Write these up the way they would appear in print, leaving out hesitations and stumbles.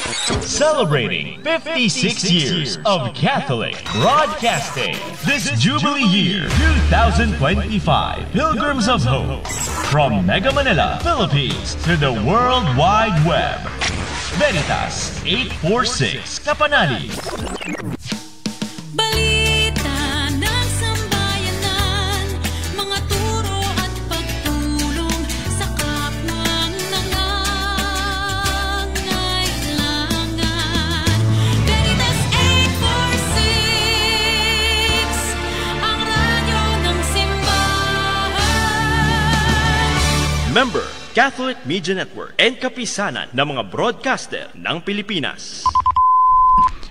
Celebrating 56 years of Catholic Broadcasting. This Jubilee Year 2025, Pilgrims of Hope. From Mega Manila, Philippines to the World Wide Web. Veritas 846 Kapanali. Balita ng sambayanan, mga turo at pagtulong sa kapwang nangangailangan. Veritas 846, ang radyo ng simbahan. Member, Catholic Media Network and kapisanan ng mga broadcaster ng Pilipinas.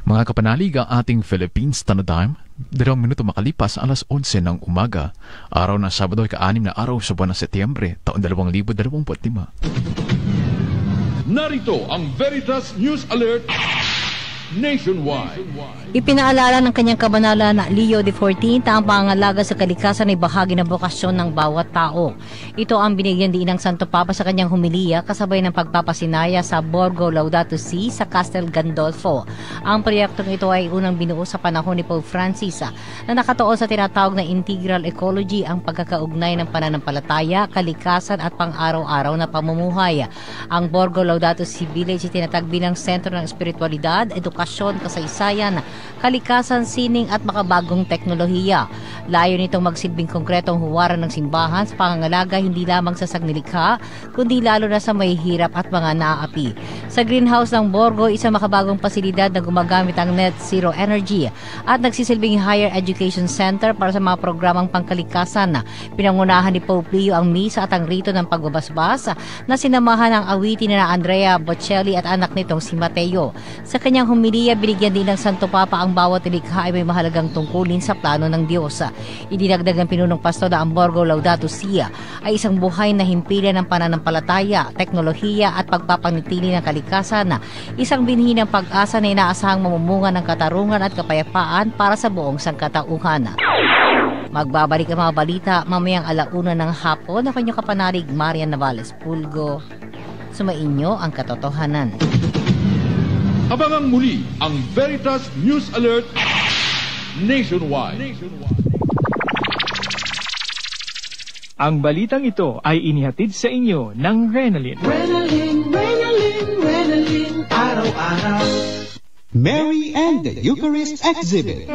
Mga kapanalig, ang ating Philippines Standard Time, 2 minuto makalipas alas 11 ng umaga, araw ng Sabado, ika-6 na araw sa buwan ng Setyembre, taon 2025. Narito ang Veritas News Alert Nationwide. Ipinaalala ng kanyang kabanalan na Leo XIV na ang pangangalaga sa kalikasan ay bahagi ng bokasyon ng bawat tao. Ito ang binigyan din ng Santo Papa sa kanyang humiliya kasabay ng pagpapasinaya sa Borgo Laudato Si sa Castel Gandolfo. Ang proyektong ito ay unang binuo sa panahon ni Pope Francis na nakatuon sa tinatawag na integral ecology, ang pagkakaugnay ng pananampalataya, kalikasan at pang-araw-araw na pamumuhay. Ang Borgo Laudato Si Village ay tinatag bilang sentro ng espiritualidad, edukasyon, kasaysayan, kalikasan, sining at makabagong teknolohiya. Layo nitong magsilbing konkretong huwaran ng simbahan sa pangangalaga hindi lamang sa sagnilikha, kundi lalo na sa mahihirap at mga naapi. Sa greenhouse ng Borgo, isang makabagong pasilidad na gumagamit ang net zero energy at nagsisilbing higher education center para sa mga programang pangkalikasan. Pinangunahan ni Pope Leo ang misa at ang rito ng pagbabasbas na sinamahan ng awitin na Andrea Bocelli at anak nitong si Mateo. Sa kanyang humiliya, binigyan din ng Santo Papa ang bawat likha ay may mahalagang tungkulin sa plano ng Diyos. Idinagdag ng pinunong pasto na ang Borgo Laudato Si ay isang buhay na himpilan ng pananampalataya, teknolohiya at pagpapanitili ng kalikasan, isang binhi ng pag-asa na inaasahang mamumunga ng katarungan at kapayapaan para sa buong sangkatauhan. Magbabalik ang mga balita mamayang 1:00 ng hapon. Ako nyo kapanalig, Marian Navales Pulgo. Sumainyo ang katotohanan. Abangang muli ang Veritas News Alert Nationwide. Ang balitang ito ay inihatid sa inyo ng Renalyn. Renalyn, araw-araw. Mary and the Eucharist Exhibit.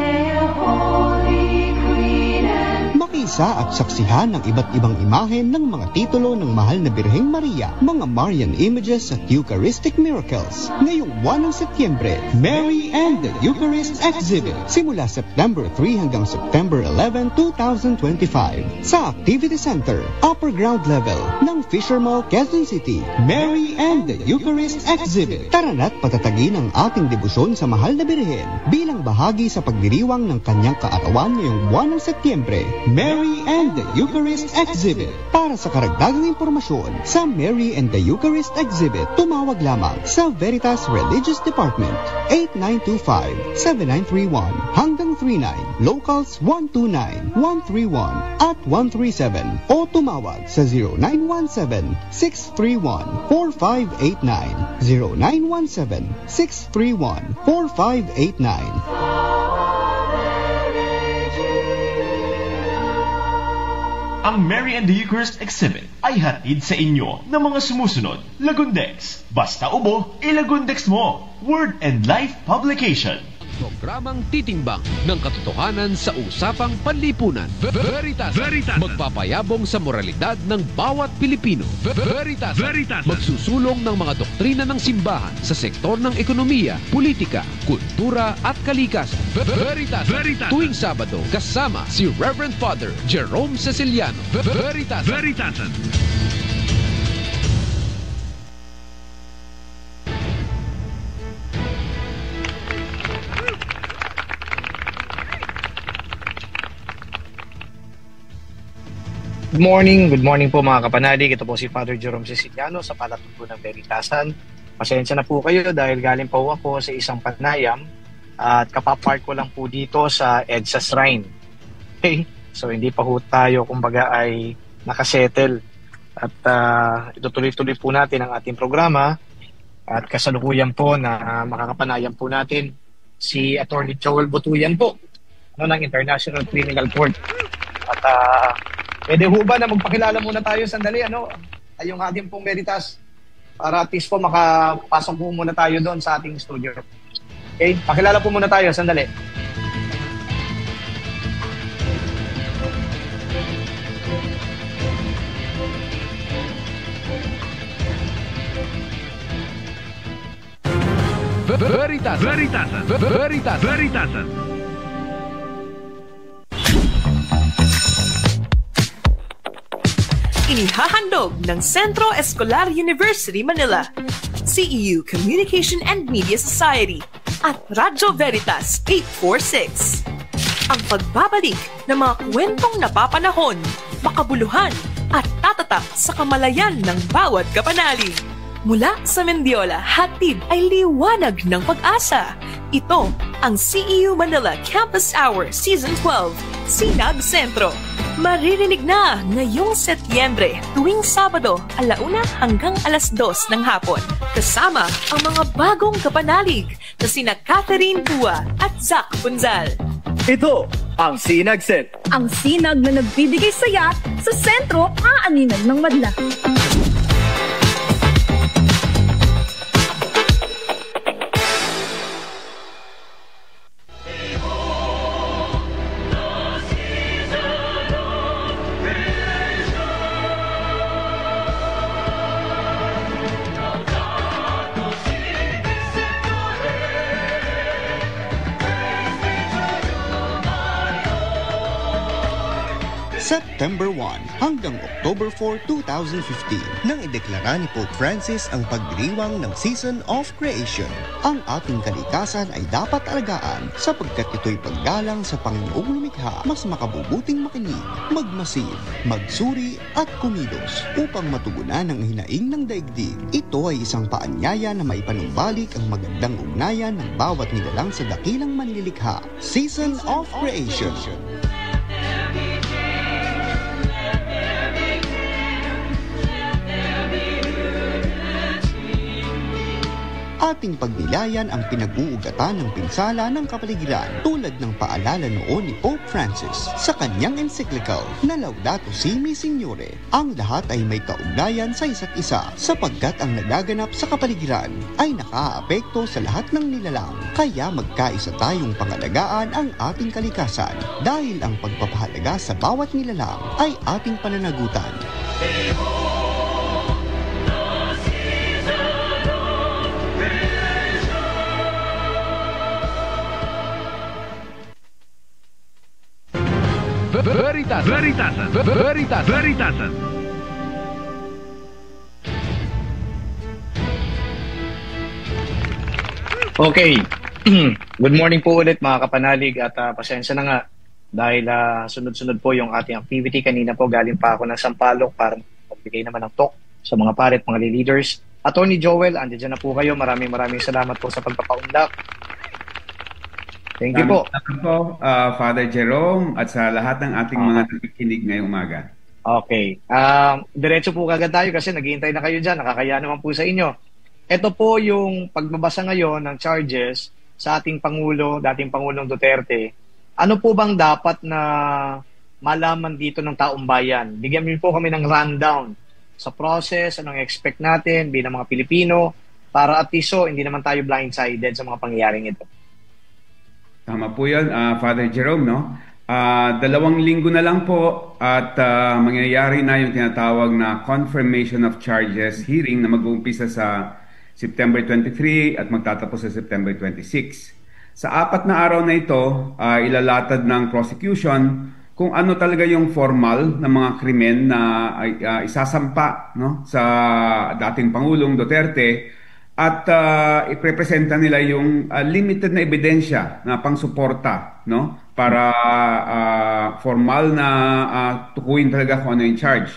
Makisa at saksihan ng iba't ibang imahen ng mga titulo ng mahal na Birheng Maria, mga Marian images at Eucharistic miracles. Ngayong 1 ng Setyembre, Mary and the Eucharist Exhibit. Simula September 3 hanggang September 11, 2025 sa Activity Center, Upper Ground Level ng Fisher Mall, Quezon City. Mary and the Eucharist Exhibit. Tara na't patatagin ang ating debosyon sa mahal na Birhen bilang bahagi sa pagdiriwang ng kanyang kaarawan ngayong 1 ng Setyembre. Mary and the Eucharist Exhibit. Para sa karagdagang impormasyon sa Mary and the Eucharist Exhibit, tumawag lamang sa Veritas Religious Department 8925-7931 hanggang 39, locals 129-131 at 137 o tumawag sa 0917-631-4589 0917-631-4589. Ang Mary and the Eucharist Exhibit ay hatid sa inyo ng mga sumusunod. Lagundex. Basta ubo, ilagundex mo. Word and Life Publication. Programang titimbang ng katotohanan sa usapang panlipunan. Veritas. Magpapayabong sa moralidad ng bawat Pilipino. Veritas. Magsusulong ng mga doktrina ng simbahan sa sektor ng ekonomiya, politika, kultura at kalikasan. Veritas. Tuwing Sabado, kasama si Reverend Father Jerome Ceciliano. Veritas. Good morning po mga kapanalig. Ito po si Father Jerome Ceciliano sa palatuntunan ng Veritasan. Pasensya na po kayo dahil galing pa po ako sa isang panayam at kapapark ko lang po dito sa EDSA Shrine. Okay? So hindi pa po tayo kumbaga ay nakasettle at itutuloy-tuloy po natin ang ating programa At kasalukuyan po na makakapanayam po natin si Attorney Joel Butuyan po ng International Criminal Court. At pwede ho ba na magpakilala muna tayo sandali, ay yung ating pong Veritas, para at least po makapasok po muna tayo doon sa ating studio. Okay, pakilala po muna tayo sandali. Veritasan. Inihahandog ng Centro Escolar University Manila, CEU Communication and Media Society at Radyo Veritas 846. Ang pagbabalik ng mga kwentong napapanahon, makabuluhan at tatatak sa kamalayan ng bawat kapanalig. Mula sa Mendiola, hatid ay liwanag ng pag-asa. Ito ang CEU Manila Campus Hour Season 12, Sinag Sentro. Maririnig na ngayong Setyembre tuwing Sabado, 1:00 hanggang 2:00 ng hapon. Kasama ang mga bagong kapanalig na sina Catherine Pua at Zach Punzal. Ito ang Sinag Set. Ang sinag na nagbibigay saya sa sentro, aaninan ng madla. September 1 hanggang October 4, 2015 nang ideklara ni Pope Francis ang pagdiriwang ng Season of Creation. Ang ating kalikasan ay dapat alagaan sapagkat ito'y paggalang sa Panginoong lumikha, mas makabubuting makinig, magmasid, magsuri at kumilos upang matugunan ang hinaing ng daigdig. Ito ay isang paanyaya na maipanumbalik ang magandang ugnayan ng bawat nilalang sa dakilang manlilikha. Season of Creation. Ating pagnilayan ang pinag-uugatan ng pinsala ng kapaligiran tulad ng paalala noon ni Pope Francis sa kanyang encyclical na Laudato Si' Signore. Ang lahat ay may kaugnayan sa isa't isa sapagkat ang nagaganap sa kapaligiran ay nakaaapekto sa lahat ng nilalang. Kaya magkaisa tayong pangalagaan ang ating kalikasan dahil ang pagpapahalaga sa bawat nilalang ay ating pananagutan. Veritasan. Okay. Good morning po ulit mga kapanalig at pasensya na nga dahil sunod-sunod po yung ating activity. Kanina po galing pa ako ng Sampaloc para magbigay naman ng talk sa mga paret, mga leaders. Attorney Joel, andiyan na po kayo. Maraming salamat po sa pagpapaunlak. Thank you po. Salamat po, Father Jerome, at sa lahat ng ating mga nakikinig ngayong umaga. Okay. Diretso po kagad tayo kasi naghihintay na kayo dyan. Nakakaya naman po sa inyo. Ito po yung pagbabasa ngayon ng charges sa ating Pangulo, dating Pangulong Duterte. Ano po bang dapat na malaman dito ng taong bayan? Bigyan niyo po kami ng rundown sa process, anong expect natin bilang mga Pilipino para at least hindi naman tayo blindsided sa mga pangyayaring ito. Tama po yun, Father Jerome, no? 2 linggo na lang po at mangyayari na yung tinatawag na Confirmation of Charges hearing na mag-uumpisa sa September 23 at magtatapos sa September 26. Sa 4 na araw na ito, ilalatad ng prosecution kung ano talaga yung formal na mga krimen na isasampa, no, sa dating Pangulong Duterte. At iprepresenta nila yung limited na ebidensya na pangsuporta, no, para formal na tukuyin talaga kung ano yung charge.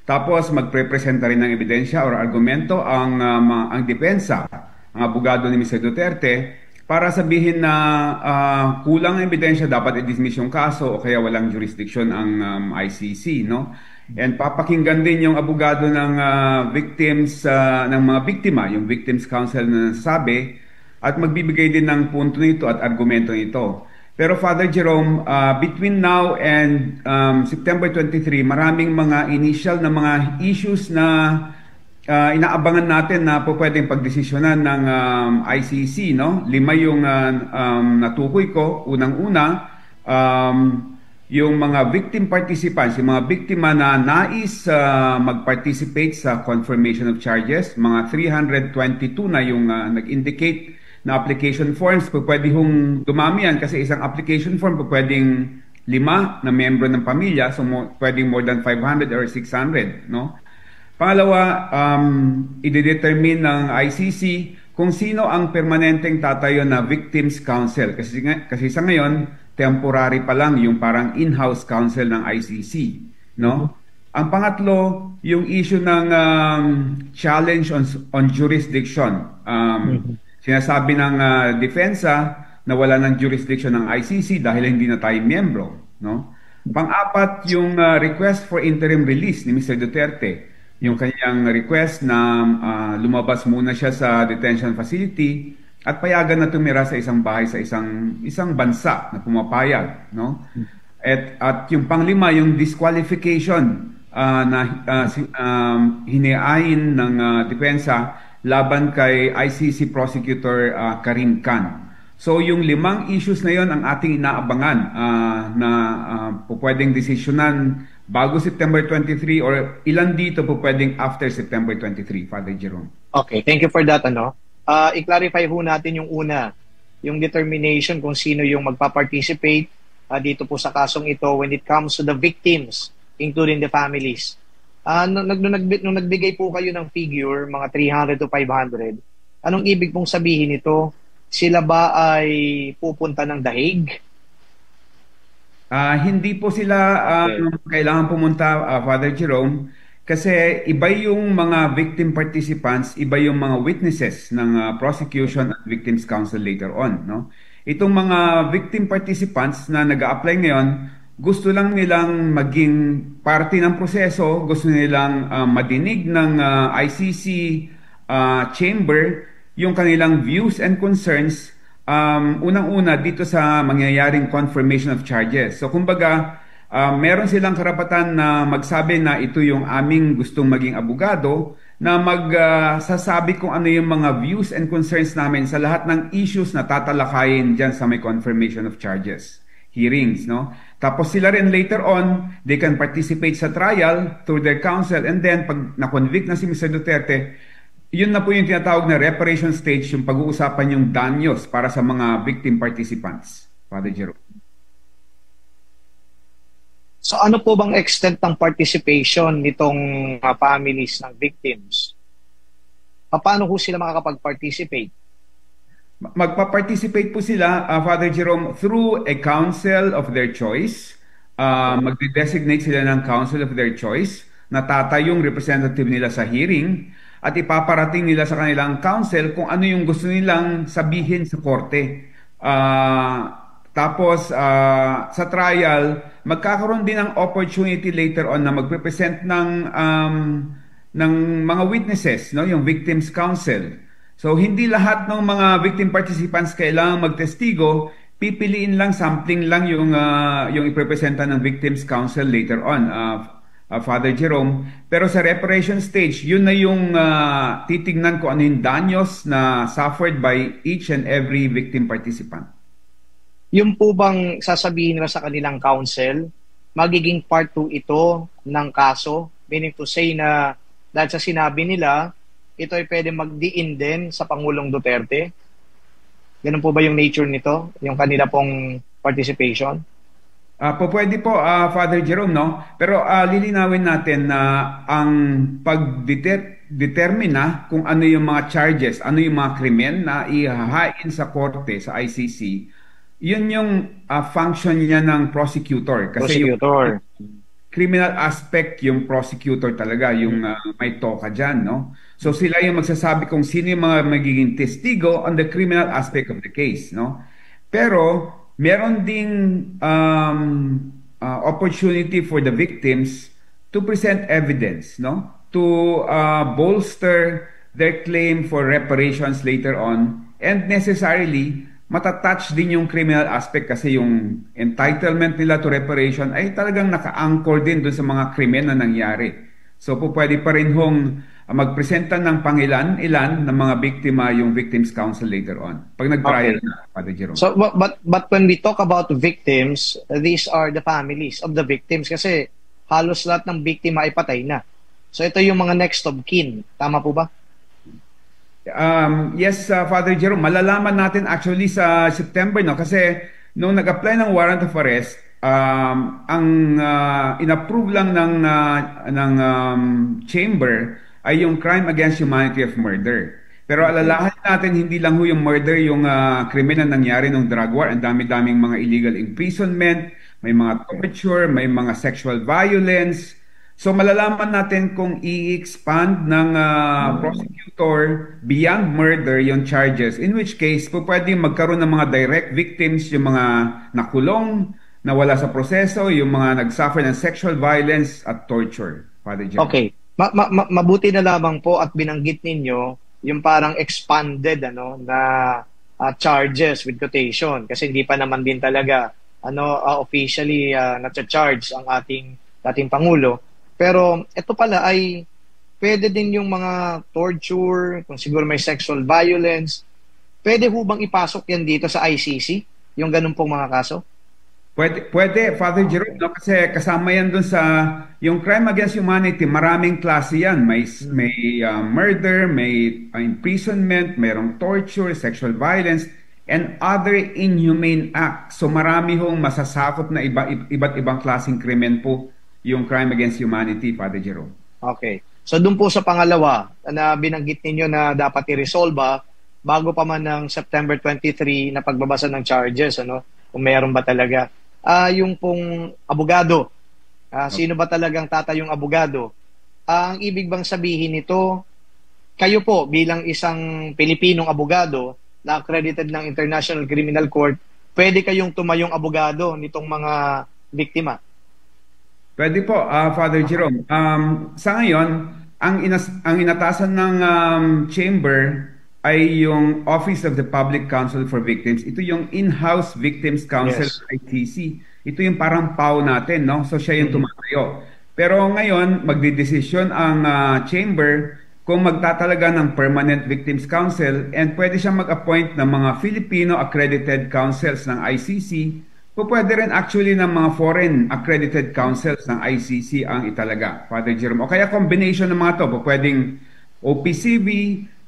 Tapos magprepresenta rin ng ebidensya or argumento ang depensa, ang abogado ni Mr. Duterte, para sabihin na kulang ang ebidensya, dapat i-dismiss yung kaso o kaya walang jurisdiction ang ICC, no. And papakinggan din yung abogado ng victims, ng mga biktima, yung Victims Council na nasabi, at magbibigay din ng punto nito at argumento nito. Pero Father Jerome, between now and September 23, maraming mga initial na mga issues na inaabangan natin na po pwedeng pagdesisyonan ng ICC, no? 5 yung natukoy ko. Unang-una, yung mga victim participants, yung mga biktima na nais mag-participate sa confirmation of charges, mga 322 na yung nag-indicate na application forms, pwede hong dumami yan kasi isang application form pwedeng 5 na membro ng pamilya, so pwedeng more than 500 or 600, no? Pangalawa, i-determine ng ICC kung sino ang permanenteng tatayo na Victims Council, kasi sa ngayon temporary pa lang yung parang in-house counsel ng ICC, no? Ang pangatlo, yung issue ng challenge on jurisdiction. Sinasabi ng depensa na wala ng jurisdiction ng ICC dahil hindi na tayo miyembro, no? Pang-apat, yung request for interim release ni Mr. Duterte, yung kanyang request na lumabas muna siya sa detention facility at payagan na tumira sa isang bahay sa isang bansa na pumapayag, no? At yung panglima, yung disqualification na hiniain ng depensa laban kay ICC prosecutor Karim Khan. So yung 5 issues na yon ang ating inaabangan na pwedeng desisyonan bago September 23 or ilan dito pwedeng after September 23, Father Jerome. Okay, thank you for that. I-clarify ho natin yung una, yung determination kung sino yung magpa-participate dito po sa kasong ito when it comes to the victims, including the families. Nung nagbigay po kayo ng figure, mga 300 to 500, anong ibig pong sabihin nito? Sila ba ay pupunta ng dahig? Hindi po sila kailangan pumunta, Father Jerome, kasi iba yung mga victim participants, iba yung mga witnesses ng prosecution at Victims Council later on, no? Itong mga victim participants na nag-a-apply ngayon, gusto lang nilang maging parte ng proseso, gusto nilang madinig ng ICC chamber yung kanilang views and concerns, unang-una dito sa mangyayaring confirmation of charges. So kumbaga, meron silang karapatan na magsabi na ito yung aming gustong maging abogado, na magsasabi kung ano yung mga views and concerns namin sa lahat ng issues na tatalakayin dyan sa may confirmation of charges hearings, no? Tapos sila rin later on, they can participate sa trial through their counsel, and then pag na-convict na si Mr. Duterte, yun na po yung tinatawag na reparation stage, yung pag-uusapan yung danyos para sa mga victim participants, Father Jerome. So ano po bang extent ng participation nitong families ng victims? Paano po sila makakapag-participate? Magpa-participate po sila, Father Jerome, through a council of their choice. Magde-designate sila ng council of their choice na tatayong representative nila sa hearing at ipaparating nila sa kanilang council kung ano yung gusto nilang sabihin sa korte. Tapos sa trial, magkakaroon din ng opportunity later on na magpe-present ng mga witnesses, no, yung Victims Council. So hindi lahat ng mga victim participants kailangang magtestigo, pipiliin lang, sampling lang yung iprepresenta ng Victims Council later on, Father Jerome. Pero sa reparation stage, yun na yung titignan ko ano yung danyos na suffered by each and every victim participant. Yung po bang sasabihin nila sa kanilang counsel, magiging part 2 ito ng kaso? Meaning to say na dahil sa sinabi nila, ito ay pwede magdiin din sa Pangulong Duterte? Ganun po ba yung nature nito? Yung kanila pong participation? Pwede po, Father Jerome, no? Pero lilinawin natin na ang pag-determine kung ano yung mga charges, ano yung mga krimen na ihahain sa korte, sa ICC, yun yung function niya ng prosecutor. Kasi prosecutor. Yung criminal aspect yung prosecutor talaga, yung may toka dyan, no? So sila yung magsasabi kung sino yung mga magiging testigo on the criminal aspect of the case, no? Pero meron ding opportunity for the victims to present evidence, no, to bolster their claim for reparations later on, and necessarily matatouch din yung criminal aspect kasi yung entitlement nila to reparation ay talagang naka-anchor din dun sa mga krimen na nangyari. So pwede pa rin hong magpresenta ng pangilan-ilan ng mga biktima yung Victims Council later on. Pag nag-trial na, Father Jerome. So, but when we talk about victims, these are the families of the victims kasi halos lahat ng biktima ay patay na. So ito yung mga next of kin. Tama po ba? Yes, Father Jerome, malalaman natin actually sa September, no, kasi nung nag-apply ng warrant of arrest, ang inapprove lang ng chamber ay yung crime against humanity of murder. Pero alalahanin natin, hindi lang yung murder yung krimen na nangyari ng drug war. Ang dami-daming mga illegal imprisonment, may mga torture, may mga sexual violence. So malalaman natin kung i-expand ng prosecutor beyond murder yung charges, in which case po pwedeng magkaroon ng mga direct victims, yung mga nakulong, nawala sa proseso, yung mga nagsuffer ng sexual violence at torture. Father John. Okay. Mabuti na lamang po at binanggit ninyo yung parang expanded na charges with quotation kasi hindi pa naman din talaga officially na-charge ang ating Pangulo. Pero ito pala ay pwede din yung mga torture, kung siguro may sexual violence. Pwede ho bang ipasok yan dito sa ICC? Yung ganun pong mga kaso? Pwede, Father Jerome, no? Kasi kasama yan dun sa yung crime against humanity, maraming klase yan. May murder, may imprisonment, mayroong torture, sexual violence, and other inhumane acts. So marami hong masasakop na iba't ibang klaseng krimen po yung crime against humanity, Father Jerome. Okay. So doon po sa pangalawa na binanggit ninyo na dapat i-resolve bago pa man ng September 23 na pagbabasa ng charges, kung meron ba talaga. Yung pong abogado, sino ba talagang tatayong abogado? Ang ibig bang sabihin nito, kayo po bilang isang Pilipinong abogado na accredited ng International Criminal Court, pwede kayong tumayong abogado nitong mga biktima? Pwede po, Father Jerome. Sa ngayon, ang inatasan ng chamber ay yung Office of the Public Counsel for Victims. Ito yung in-house Victims Counsel, yes. ICC. Ito yung parang PAW natin, no? So siya yung tumatayo. Pero ngayon, magdidesisyon ang chamber kung magtatalaga ng Permanent Victims Counsel and pwede siyang mag-appoint ng mga Filipino accredited counsels ng ICC. Pwede rin actually ng mga foreign accredited counsels ng ICC ang italaga, Father Jerome. O kaya combination ng mga to, pwedeng OPCV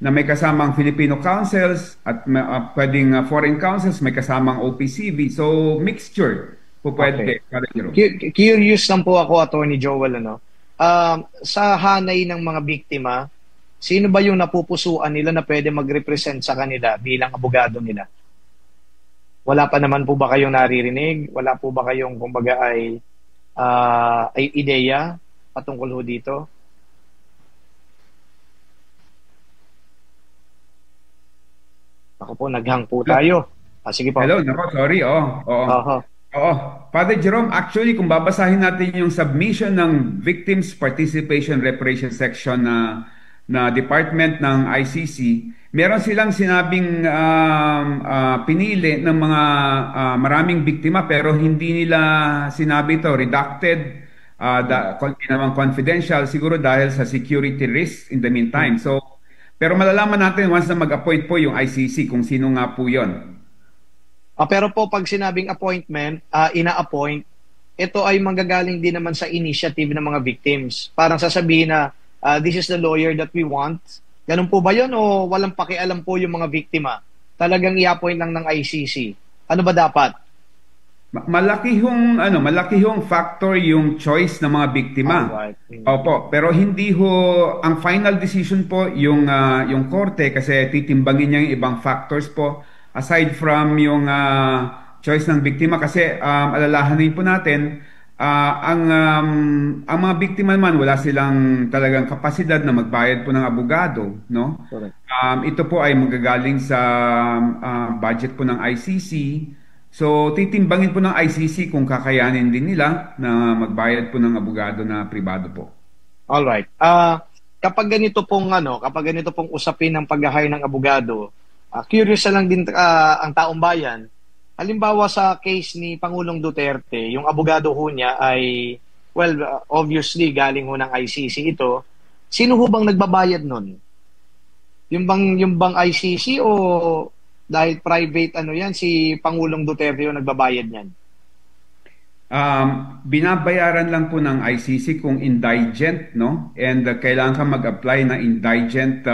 na may kasamang Filipino counsels at pwedeng foreign counsels may kasamang OPCV. So mixture pwede, okay. Father Jerome. Curious lang po ako, Attorney Joel, sa hanay ng mga biktima, sino ba yung napupusuan nila na pwede mag-represent sa kanila bilang abogado nila? Wala pa naman po ba kayong naririnig? Wala po ba kayong, kumbaga, ay ideya patungkol ho dito? Ako po, naghang po tayo. Sige po. Hello, sorry. Oo. Father Jerome, actually, kung babasahin natin yung submission ng Victims Participation Reparation Section na department ng ICC, meron silang sinabing pinili ng mga maraming biktima pero hindi nila sinabi ito, redacted, confidential, siguro dahil sa security risk in the meantime. So, pero malalaman natin once na mag-appoint po yung ICC kung sino nga po yun. Pero po pag sinabing appointment, ina-appoint, ito ay manggagaling din naman sa initiative ng mga victims. Parang sasabihin na, this is the lawyer that we want. Ganun po ba yun o walang pakialam po yung mga biktima? Talagang i-appoint lang ng ICC. Ano ba dapat? Malaki hong factor yung choice ng mga biktima. Right. Opo, pero hindi ho ang final decision po yung korte kasi titimbangin niya yung ibang factors po aside from yung choice ng biktima kasi alalahanin po natin ang mga biktima naman wala silang talagang kapasidad na magbayad po ng abogado, no? Ito po ay magagaling sa budget po ng ICC. So, titimbangin po ng ICC kung kakayanin din nila na magbayad po ng abogado na pribado po. Alright. Kapag ganito pong usapin ng pag-hire ng abogado, curious na lang din ang taong bayan. Halimbawa sa case ni Pangulong Duterte, yung abogado ho niya ay, obviously galing ho ng ICC ito. Sino ho bang nagbabayad nun? Yung bang ICC o dahil private yan, si Pangulong Duterte yung nagbabayad niyan? Binabayaran lang po ng ICC kung indigent, no? And kailangan ka mag-apply na indigent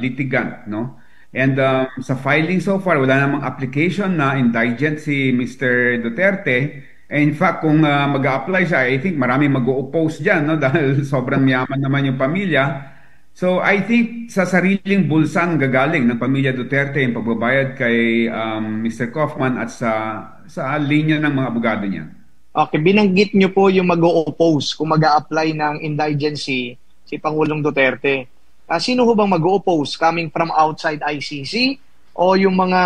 litigant, no? And sa filing so far, wala namang application na indigent si Mr. Duterte. In fact, kung mag-a-apply siya, I think marami mag-o-oppose dyan, no? Dahil sobrang yaman naman yung pamilya. So I think sa sariling bulsan gagaling ng pamilya Duterte yung pagbabayad kay Mr. Kaufman at sa linya ng mga abogado niya. Okay, binanggit niyo po yung mag-o-oppose kung mag-a-apply ng indigency si Pangulong Duterte. Sino ho bang mag-o-oppose? Coming from outside ICC o yung mga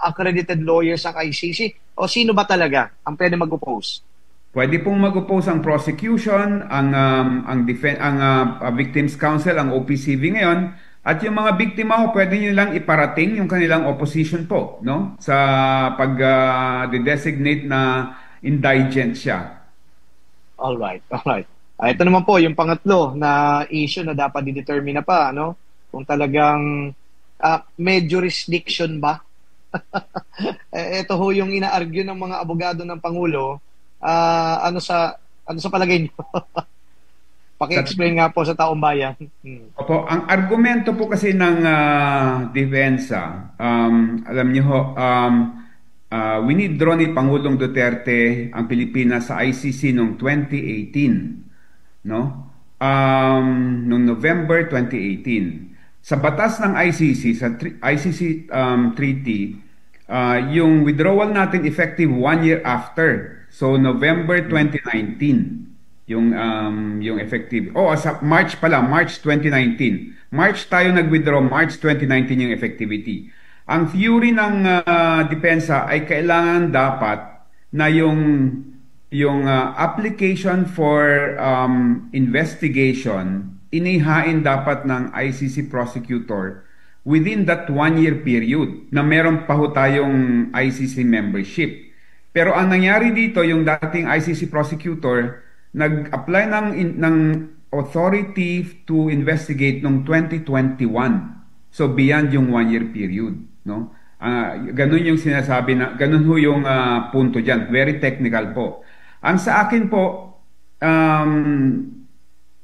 accredited lawyers ng ICC? O sino ba talaga ang pwede mag-oppose? Pwede pong mag-oppose ang prosecution, ang Victims Council, ang OPCV ngayon, at yung mga biktima ho, pwede nilang iparating yung kanilang opposition po, no? Sa pag-designate na indigent siya. Alright. Ito naman po, yung pangatlo na issue na dapat didetermine na pa, no? Kung talagang may jurisdiction ba? Ito ho yung ina-argue ng mga abogado ng Pangulo. Ano sa palagay niyo? Paki-explain nga po sa taong bayan. Opo, ang argumento po kasi ng depensa, alam niyo ho, winidraw ni Pangulong Duterte ang Pilipinas sa ICC noong 2018, no? Noong November 2018. Sa batas ng ICC, sa ICC treaty, yung withdrawal natin effective 1 year after. So November 2019 yung effective. Sa March pala, March 2019. March tayo nag-withdraw, March 2019 yung effectivity. Ang theory ng depensa ay kailangan dapat na yung application for investigation inihain dapat ng ICC prosecutor within that 1 year period na meron pa ho tayong ICC membership. Pero ang nangyari dito, yung dating ICC prosecutor nag-apply ng authority to investigate noong 2021. So beyond yung 1 year period, no? Ganun yung sinasabi na ganun ho yung punto diyan. Very technical po. Ang sa akin po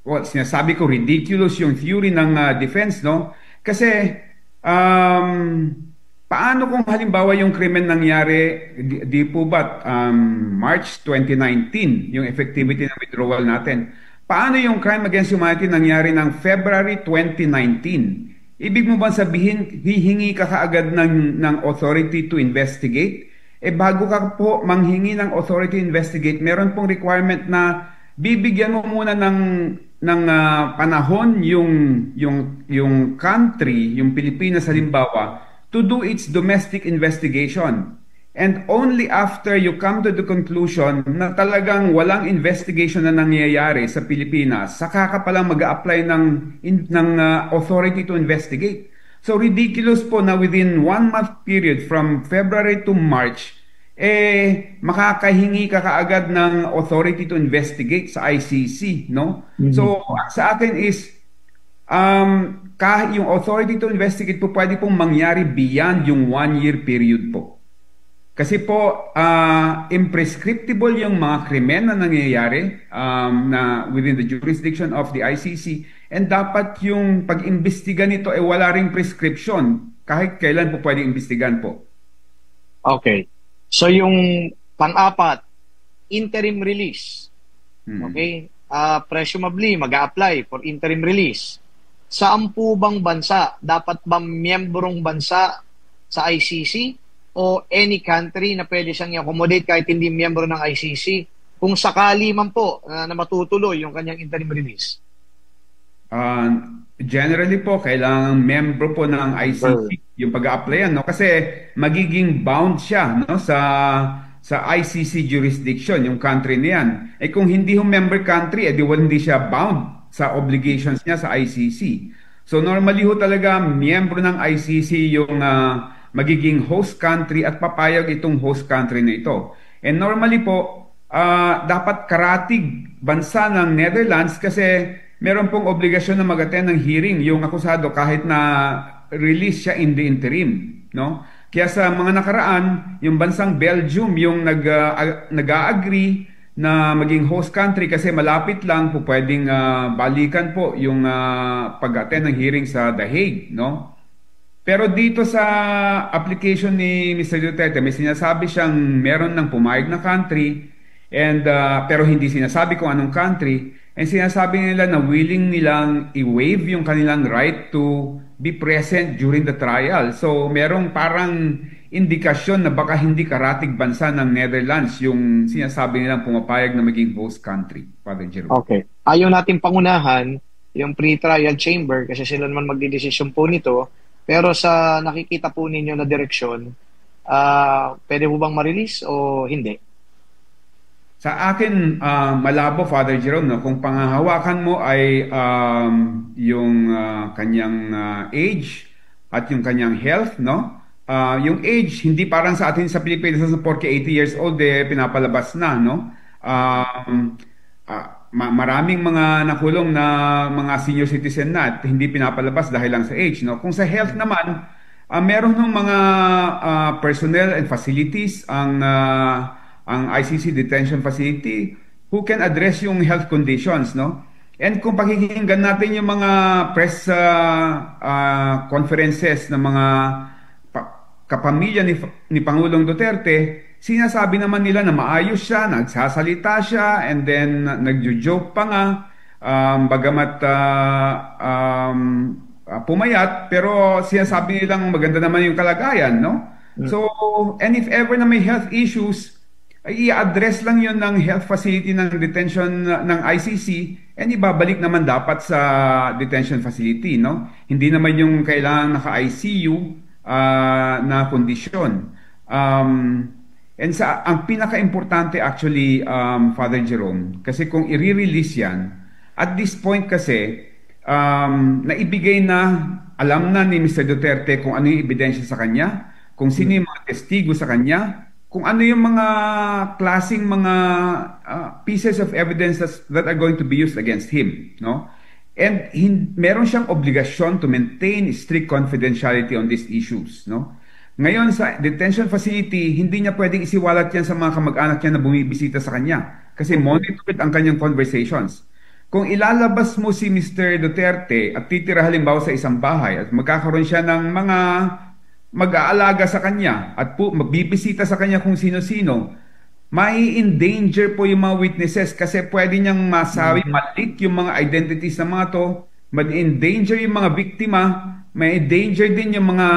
sinasabi ko ridiculous yung theory ng defense, no? Kasi paano kung halimbawa yung krimen nangyari, di po ba March 2019, yung effectivity ng withdrawal natin? Paano yung crime against humanity nangyari ng February 2019? Ibig mo ba sabihin, hihingi ka kaagad ng authority to investigate? Bago ka po manghingi ng authority to investigate, meron pong requirement na bibigyan mo muna ng panahon yung country, yung Pilipinas halimbawa, to do its domestic investigation. And only after you come to the conclusion na talagang walang investigation na nangyayari sa Pilipinas, saka ka palang mag-a-apply ng authority to investigate. So ridiculous po na within 1 month period from February to March, makakahingi ka kaagad ng authority to investigate sa ICC, no? Mm-hmm. So sa akin is yung authority to investigate po pwede pong mangyari beyond yung 1 year period po. Kasi po imprescriptible yung mga krimen na nangyayari na within the jurisdiction of the ICC, and dapat yung pag-imbestiga nito wala ring prescription. Kahit kailan po pwede imbestigan po. Okay. So yung pang-apat, interim release. Okay? Presumably mag-a-apply for interim release. Saan po bang bansa? Dapat bang miyembrong bansa sa ICC o any country na pwede siyang i-accommodate kahit hindi miyembro ng ICC kung sakali man po na matutuloy yung kanyang interim release? Generally po, kailangan member po ng ICC yung pag-a-applyan, no? Kasi magiging bound siya, no, sa ICC jurisdiction, yung country niyan. Kung hindi yung member country, hindi siya bound sa obligations niya sa ICC. So normally ho talaga, miyembro ng ICC yung magiging host country at papayag itong host country na ito. And normally po, dapat karatig bansa ng Netherlands kasi meron pong obligasyon na mag-attend ng hearing yung akusado kahit na release siya in the interim, no? Kaya sa mga nakaraan, yung bansang Belgium yung nag-agree na maging host country kasi malapit lang po pwedeng balikan po yung pag-attend ng hearing sa The Hague, no? Pero dito sa application ni Mr. Duterte, may sinasabi siyang meron ng pumayag na country and pero hindi sinasabi kung anong country. And sinasabi nila na willing nilang i-waive yung kanilang right to be present during the trial. So merong parang indikasyon na baka hindi karatig bansa ng Netherlands yung sinasabi nilang pumapayag na maging host country, Father Jerome. Okay. Ayaw natin pangunahan yung pre-trial chamber kasi sila naman magdidesisyon po nito. Pero sa nakikita po ninyo na direksyon, pwede po bang ma-release o hindi? Sa akin, malabo, Father Jerome, no? Kung pangahawakan mo ay yung kanyang age at yung kanyang health, no? Yung age, hindi parang sa atin sa Pilipinas sa 40, 80 years old, pinapalabas na, no? Maraming mga nakulong na mga senior citizen na at hindi pinapalabas dahil lang sa age, no? Kung sa health naman, meron ng mga personnel and facilities ang ICC detention facility who can address yung health conditions, no? And kung pakikinggan natin yung mga press conferences ng mga kapamilya ni Pangulong Duterte, sinasabi naman nila na maayos siya, nagsasalita siya, and then nagjo-joke pa nga, bagamat pumayat, pero sinasabi nilang maganda naman yung kalagayan, no? So, and if ever na may health issues, i-address lang yun ng health facility ng detention ng ICC and ibabalik naman dapat sa detention facility, no? Hindi naman yung kailangan naka-ICU na kondisyon. And ang pinaka-importante actually, Father Jerome, kasi kung i-release yan, at this point kasi, naibigay na, alam na ni Mr. Duterte kung ano yung ebidensya sa kanya, kung sino yung mga testigo sa kanya, kung ano yung mga klaseng mga pieces of evidence that are going to be used against him, no? And meron siyang obligasyon to maintain strict confidentiality on these issues, no? Ngayon sa detention facility, hindi niya pwedeng isiwalat yan sa mga kamag-anak niya na bumibisita sa kanya kasi monitored ang kanyang conversations. Kung ilalabas mo si Mr. Duterte at titira halimbawa sa isang bahay at magkakaroon siya ng mga mag-aalaga sa kanya at magbibisita sa kanya kung sino-sino, may endanger po yung mga witnesses kasi pwede niyang masabi, malik yung mga identities ng mga to, ma-endanger yung mga biktima, may endanger din yung mga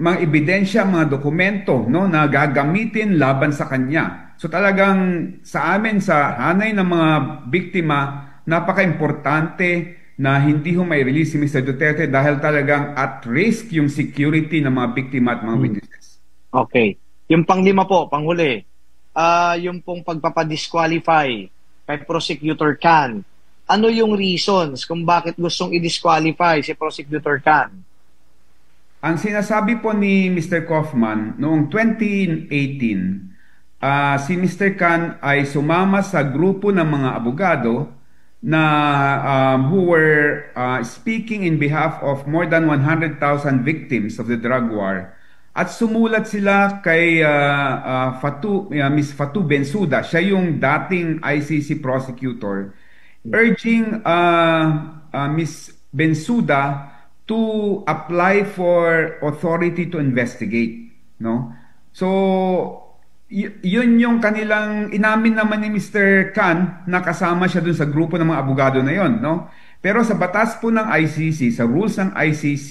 ebidensya, mga dokumento, no, na gagamitin laban sa kanya. So talagang sa amin, sa hanay ng mga biktima, napaka-importante na hindi ho may release si Mr. Duterte dahil talagang at risk yung security ng mga biktima at mga witnesses. Okay. Yung panglima po, panghuli, yung pong pagpapadisqualify kay Prosecutor Can. Ano yung reasons kung bakit gustong i-disqualify si Prosecutor Can? Ang sinasabi po ni Mr. Kaufman, noong 2018, si Mr. Can ay sumama sa grupo ng mga abogado na who were speaking in behalf of more than 100,000 victims of the drug war. At sumulat sila kay Miss Fatou Bensouda, siya yung dating ICC prosecutor, urging Miss Bensouda to apply for authority to investigate, no? So yun yung kanilang inamin naman ni Mr. Can na kasama siya dun sa grupo ng mga abogado na yon, no? Pero sa batas po ng ICC, sa rules ng ICC,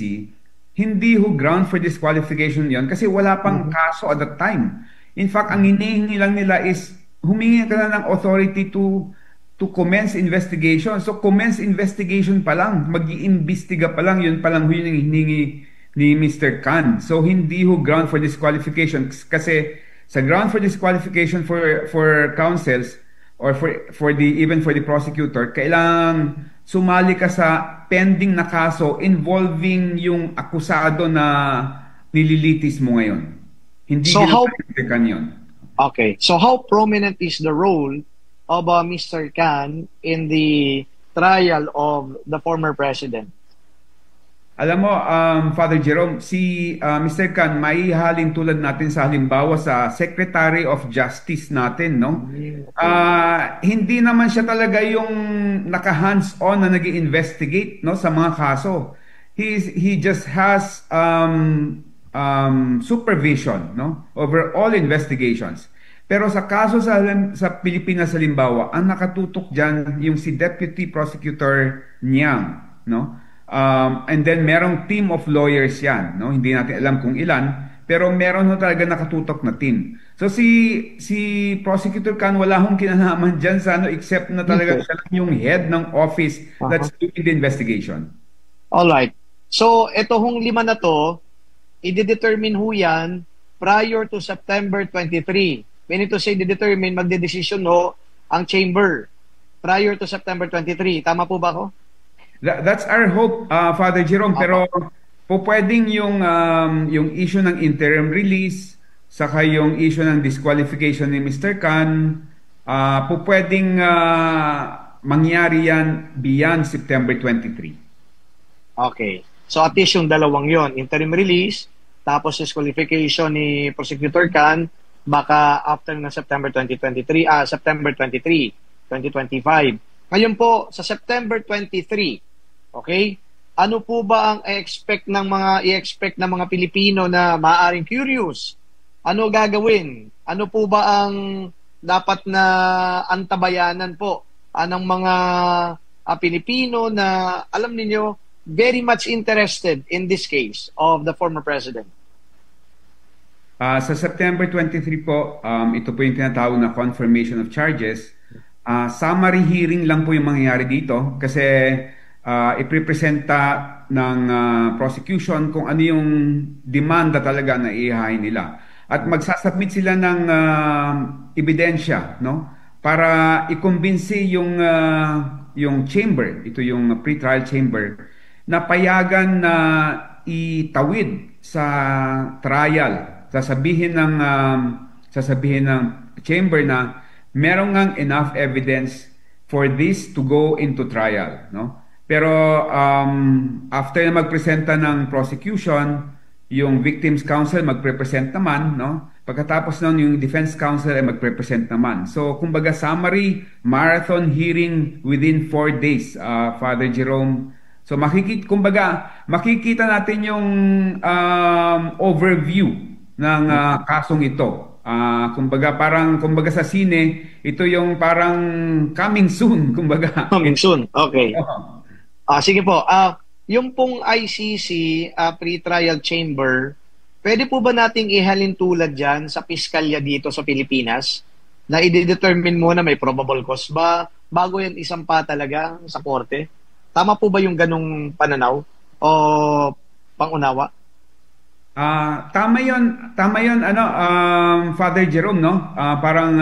hindi ho ground for disqualification yon kasi wala pang kaso at that time. In fact, ang hinihingi lang nila is humingi ka na ng authority to to commence investigation. So commence investigation pa lang, mag-iimbestiga pa lang, yun pa lang yung hiningi ni Mr. Khan. So hindi ho ground for disqualification kasi sa ground for disqualification for counsels or for the even for the prosecutor, kailangang sumali ka sa pending na kaso involving yung akusado na nililitis mo ngayon. Hindi So how Mr. Khan yun. Okay. So how prominent is the role of Mr. Khan in the trial of the former president? Alam mo, Father Jerome, si Mr. Khan, maihalin tulad natin sa halimbawa sa Secretary of Justice natin, no? Hindi naman siya talaga yung naka-hands-on na nag-investigate, no, sa mga kaso. He just has supervision, no, over all investigations. Pero sa kaso sa Pilipinas halimbawa, ang nakatutok dyan yung si Deputy Prosecutor Niang, no? And then merong team of lawyers yan, no? Hindi natin alam kung ilan, pero meron ho talaga nakatutok na team. So si Prosecutor Khan wala hong kinalaman dyan sa ano except na talaga siya lang yung head ng office that's doing the investigation. All right. So ito hong 5 na to, i-determine ho yan prior to September 23. Meaning to say, i-determine, magde-decision ho ang chamber prior to September 23. Tama po ba ako? That's our hope, Father Jerome. Pero po pwedeng yung issue ng interim release, saka yung issue ng disqualification ni Mr. Khan, po pwedeng mangyari yan beyond September 23. Okay. So at least yung dalawang yon, interim release, tapos disqualification ni Prosecutor Khan, baka after ng September 23, September 23, 2025. Ngayon po, sa September 23, okay? Ano po ba ang i-expect ng mga Pilipino na maaaring curious? Ano gagawin? Ano po ba ang dapat na antabayanan po ng mga Pilipino na alam niyo very much interested in this case of the former president? Sa September 23 po, ito po yung tinatawag na confirmation of charges. Summary hearing lang po yung mangyayari dito kasi ipipresenta ng prosecution kung ano yung demanda talaga na ihain nila. At magsasubmit sila ng ebidensya, no? Para ikumbinsi yung chamber, ito yung pre-trial chamber, na payagan na itawid sa trial. Sasabihin ng chamber na meron ngang enough evidence for this to go into trial, no? Pero after na magpresenta ng prosecution, yung victims counsel magprepresent naman, no? Pagkatapos nun yung defense counsel ay magprepresent naman. So kumbaga summary marathon hearing within 4 days, Father Jerome. So makikita natin yung overview ng kasong ito. Kumbaga sa sine, ito yung parang coming soon, kumbaga. Coming soon. Okay. Sige po. Yung pong ICC pre-trial chamber, pwede po ba nating ihalin tulad dyan sa piskalya dito sa Pilipinas na i-determine muna may probable cause ba bago yan isampa talaga sa korte? Tama po ba yung ganong pananaw o pangunawa? Tama yun, Father Jerome, no? Parang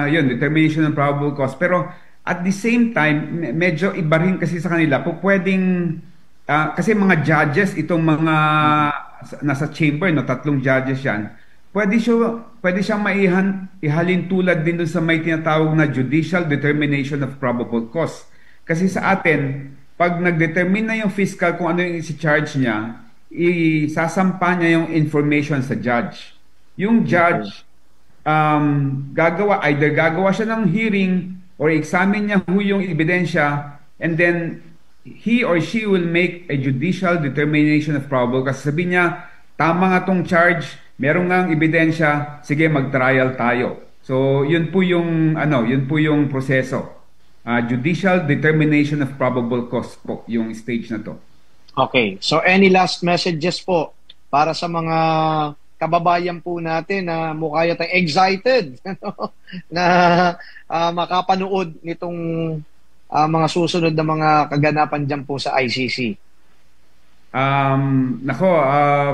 yun, determination ng probable cause. Pero at the same time, medyo iba rin kasi sa kanila. Pwedeng, kasi mga judges, itong mga nasa chamber, no? 3 judges yan. Pwede siyang ihalin tulad din dun sa may tinatawag na judicial determination of probable cause. Kasi sa atin, pag nag-determine na yung fiscal kung ano yung isi-charge niya, isasampa niya yung information sa judge. Yung judge, gagawa siya ng hearing or examine niya yung ebidensya, and then he or she will make a judicial determination of probable cause. Sabi niya, tama nga tong charge, meron ngang ebidensya, sige mag-trial tayo. So yun po yung proseso. Judicial determination of probable cause po yung stage na to. Okay. So any last messages po para sa mga kababayan po natin na mukha yata excited na makapanood nitong mga susunod na mga kaganapan dyan po sa ICC?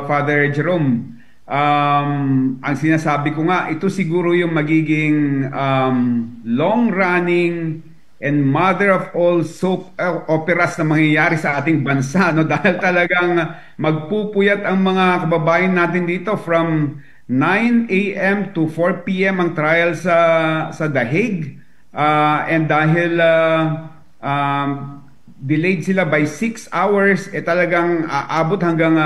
Father Jerome, ang sinasabi ko nga, ito siguro yung magiging long-running and mother of all soap operas na mangyayari sa ating bansa, no? Dahil talagang magpupuyat ang mga kababayan natin dito from 9 a.m. to 4 p.m. ang trial sa The Hague, and dahil delayed sila by 6 hours, talagang aabot hanggang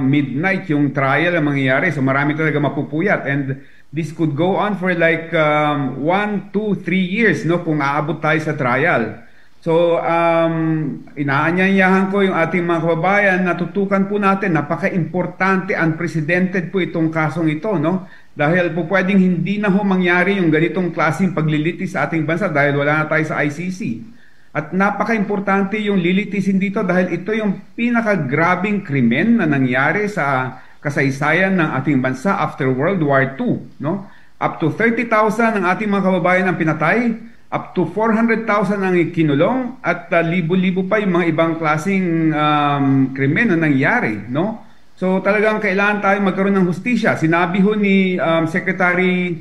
midnight yung trial ang mangyayari. So marami talaga mapupuyat, and this could go on for like 1, 2, 3 years, no, kung aabot tayo sa trial. So inaanyayahan ko yung ating mga kababayan na tutukan po natin, napaka-importante, unprecedented po itong kasong ito, no? Dahil po pwedeng hindi na ho mangyari yung ganitong klaseng paglilitis sa ating bansa dahil wala na tayo sa ICC. At napaka-importante yung lilitisin dito dahil ito yung pinakagrabing krimen na nangyari sa kasaysayan ng ating bansa after World War II, no? Up to 30,000 ang ating mga kababayan ang pinatay, up to 400,000 ang kinulong, at libo-libo pa yung mga ibang klaseng krimen na nangyari, no? So talagang kailangan tayo magkaroon ng hustisya. Sinabi ho ni Secretary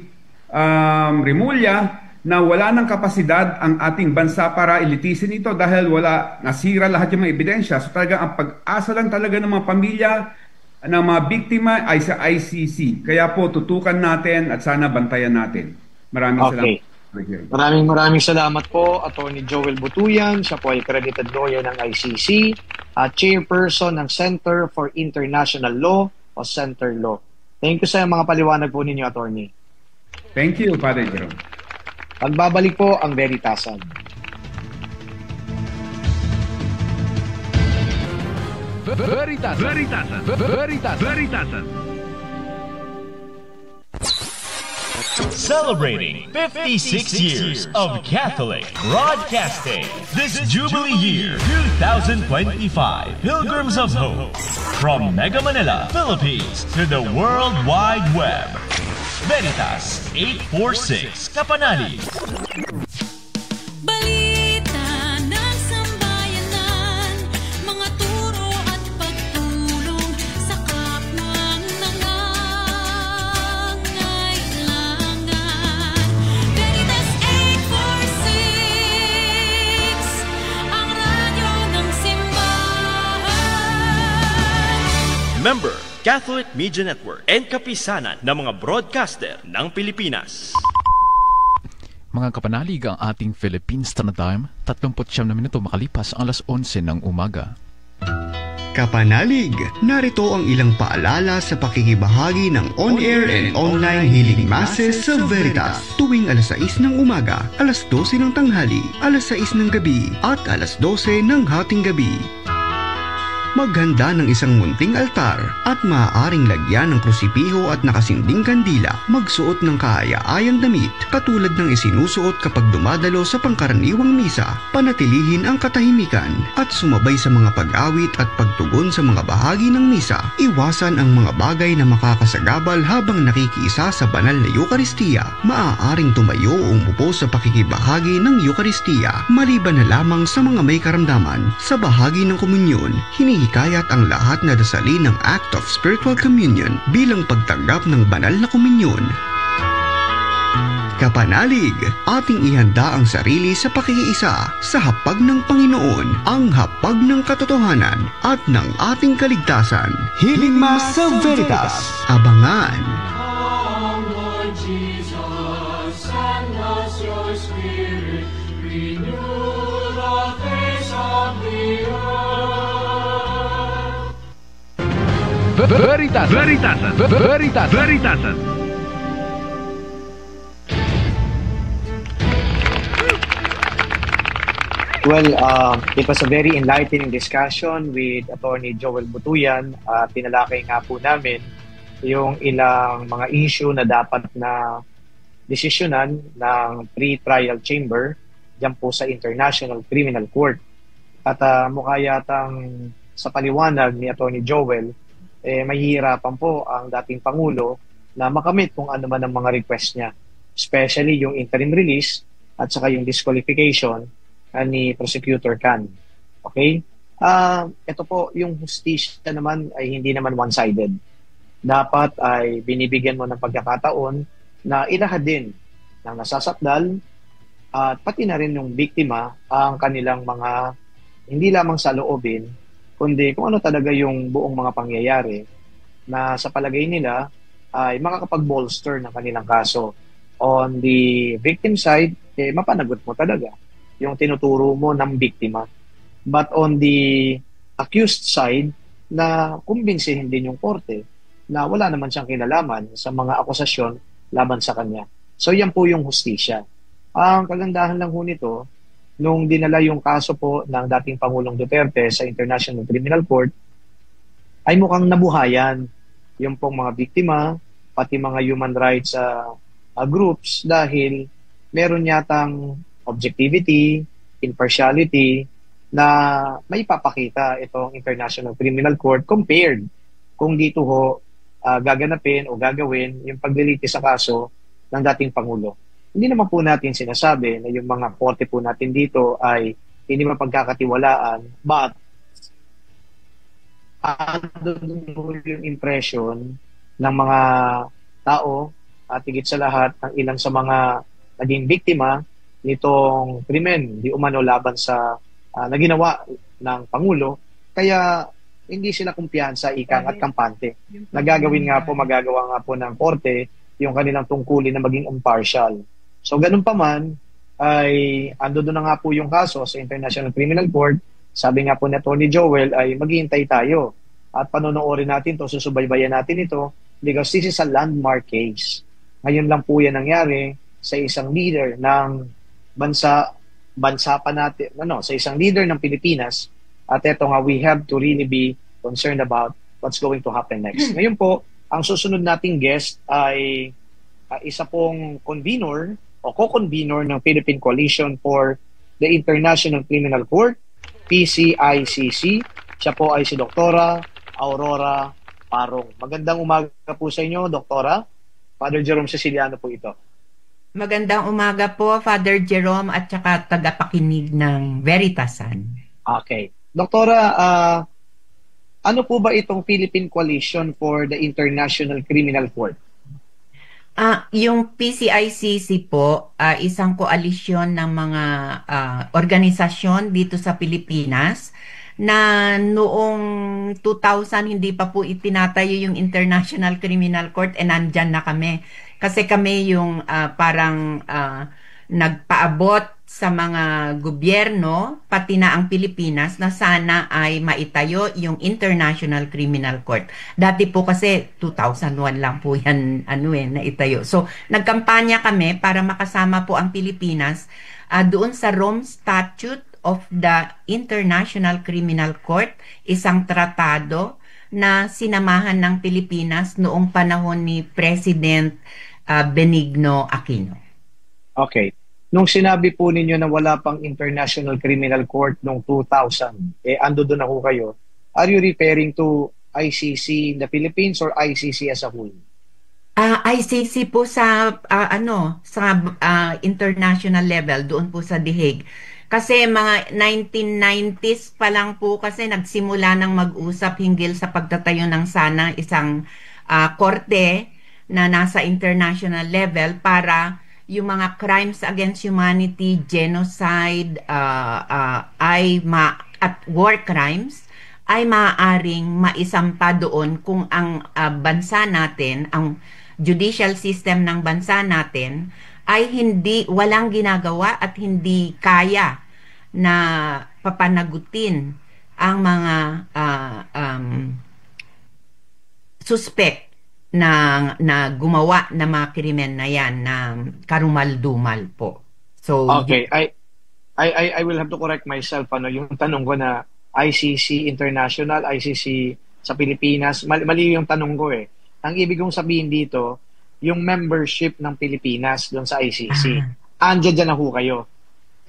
Remulla na wala ng kapasidad ang ating bansa para ilitisin ito dahil nasira lahat yung mga ebidensya. So talagang ang pag-asa lang talaga ng mga pamilya ng mga biktima ay sa ICC. Kaya po tutukan natin at sana bantayan natin. Maraming salamat. Maraming salamat po, Attorney Joel Butuyan. Siya po ay accredited lawyer ng ICC at chairperson ng Center for International Law o Center Law. Thank you sa mga paliwanag po ninyo, Attorney. Thank you, Father Jerome. Pagbabalik po ang Veritasan. Veritasan. Celebrating 56 years of Catholic Broadcasting this Jubilee Year 2025 Pilgrims of Hope. From Mega Manila, Philippines to the World Wide Web. Veritas 846 Kapanali. Balita ng sambayanan, mga turo at pagtulong sa kapwang nangangailangan. Veritas 846, ang radyo ng simbahan. Member, Catholic Media Network and kapisanan ng mga broadcaster ng Pilipinas. Mga kapanalig, ang ating Philippine Standard Time, 39 na minuto makalipas ang alas 11 ng umaga. Kapanalig, narito ang ilang paalala sa pakikibahagi ng on-air and online healing masses sa Veritas tuwing alas 6 ng umaga, alas 12 ng tanghali, alas 6 ng gabi at alas 12 ng hating gabi. Maghanda ng isang munting altar at maaaring lagyan ng krusipiho at nakasinding kandila. Magsuot ng kaaya-ayang damit katulad ng isinusuot kapag dumadalo sa pangkaraniwang misa. Panatilihin ang katahimikan at sumabay sa mga pag-awit at pagtugon sa mga bahagi ng misa. Iwasan ang mga bagay na makakasagabal habang nakikiisa sa banal na Eucharistia. Maaaring tumayo o umupo sa pakikibahagi ng Eucharistia maliban na lamang sa mga may karamdaman. Sa bahagi ng komunyon, hinihikayat ang lahat na dasalin ng Act of Spiritual Communion bilang pagtanggap ng banal na komunyon. Kapanalig, ating ihanda ang sarili sa pakikiisa sa hapag ng Panginoon, ang hapag ng katotohanan at ng ating kaligtasan. Healing Mass sa Veritas. Abangan! Come, Lord Jesus, send us your Spirit, renew the face of the earth. Veritasan. Well, it was a very enlightening discussion with Attorney Joel Butuyan. Tinalakay nga po namin yung ilang mga issue na dapat na desisyonan ng pre-trial chamber dyan po sa International Criminal Court. At mukha yatang sa paliwanag ni Attorney Joel, mahihirapan po ang dating Pangulo na makamit kung ano man ang mga request niya. Especially yung interim release at saka yung disqualification ni Prosecutor Khan. Okay? Ito po, yung hustisya naman ay hindi naman one-sided. Dapat ay binibigyan mo ng pagkakataon na ilahad din ng nasasakdal at pati na rin yung biktima ang kanilang mga hindi lamang sa loobin, kundi kung ano talaga yung buong mga pangyayari na sa palagay nila ay makakapag-bolster ng kanilang kaso. On the victim side, mapanagot mo talaga yung tinuturo mo ng biktima. But on the accused side, na kumbinsihin din yung korte na wala naman siyang kinalaman sa mga akusasyon laban sa kanya. So yan po yung hustisya. Ang kagandahan lang po nito, nung dinala yung kaso po ng dating Pangulong Duterte sa International Criminal Court, ay mukhang nabuhayan yung pong mga biktima, pati mga human rights groups dahil meron yatang objectivity, impartiality, na may papakita itong International Criminal Court compared kung dito ho gaganapin o gagawin yung paglilitis sa kaso ng dating Pangulo. Hindi naman po natin sinasabi na yung mga korte po natin dito ay hindi mapagkakatiwalaan, but andun yung impression ng mga tao at higit sa lahat ng ilang sa mga naging biktima nitong krimen di umano laban sa na ginawa ng Pangulo, kaya hindi sila kumpiyansa, ikang at kampante. Magagawa nga po ng korte yung kanilang tungkulin na maging impartial. So ganun pa man, ay ando doon na nga po yung kaso sa International Criminal Court. Sabi nga po ni Atty. Joel ay maghihintay tayo at panonoorin natin to, susubaybayan natin ito because this is a landmark case. Ngayon lang po yan nangyari sa isang leader ng bansa pa natin, sa isang leader ng Pilipinas, at eto nga, we have to really be concerned about what's going to happen next. Ngayon po, ang susunod nating guest ay isa pong convener o co-convener ng Philippine Coalition for the International Criminal Court, PCICC. Siya po ay si Doktora Aurora Parong. Magandang umaga po sa inyo, Doktora. Father Jerome Ceciliano po ito. Magandang umaga po, Father Jerome, at saka tagapakinig ng Veritasan. Okay. Doktora, ano po ba itong Philippine Coalition for the International Criminal Court? Yung PCICC po, isang koalisyon ng mga organisasyon dito sa Pilipinas na noong 2000 hindi pa po itinatayo yung International Criminal Court, nandyan na kami. Kasi kami yung parang nagpaabot sa mga gobyerno, pati na ang Pilipinas, na sana ay maitayo yung International Criminal Court. Dati po kasi 2001 lang po yan naitayo. So nagkampanya kami para makasama po ang Pilipinas doon sa Rome Statute of the International Criminal Court, isang tratado na sinamahan ng Pilipinas noong panahon ni President Benigno Aquino. Okay. Nung sinabi po ninyo na wala pang International Criminal Court noong 2000, ando doon ako kayo, are you referring to ICC in the Philippines or ICC as a whole? ICC po sa international level, doon po sa The Hague. Kasi mga 1990s pa lang po kasi nagsimula ng mag-usap hinggil sa pagtatayo ng sana isang korte na nasa international level para yung mga crimes against humanity, genocide, at war crimes ay maaaring maisampa doon kung ang bansa natin, ang judicial system ng bansa natin ay walang ginagawa at hindi kaya na papanagutin ang mga suspect na gumawa ng mga krimen na yan na karumal-dumal po. So okay, I will have to correct myself yung tanong ko na ICC International, ICC sa Pilipinas, mali yung tanong ko eh. Ang ibig kong sabihin dito, yung membership ng Pilipinas doon sa ICC. Andiyan dyan na ho kayo.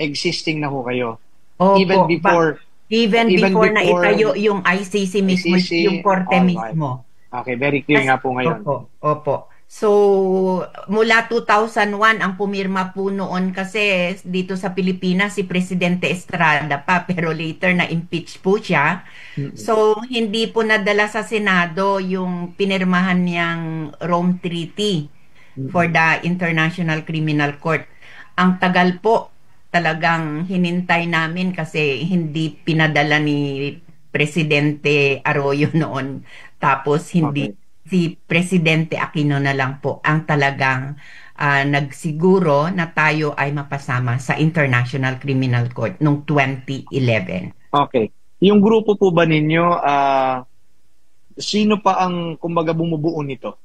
Existing na ho kayo. Opo, even before na itayo yung ICC mismo, yung korte mismo. Okay, very clear nga po ngayon. Opo. So, mula 2001 ang pumirma po noon kasi dito sa Pilipinas si Presidente Estrada pa pero later na impeach po siya. So, hindi po nadala sa Senado yung pinirmahan niyang Rome Treaty for the International Criminal Court. Ang tagal po talagang hinintay namin kasi hindi pinadala ni Presidente Arroyo noon. Tapos hindi si Presidente Aquino na lang po ang talagang nagsiguro na tayo ay mapasama sa International Criminal Court noong 2011. Okay. Yung grupo po ba ninyo, sino pa ang kumbaga bumubuo nito?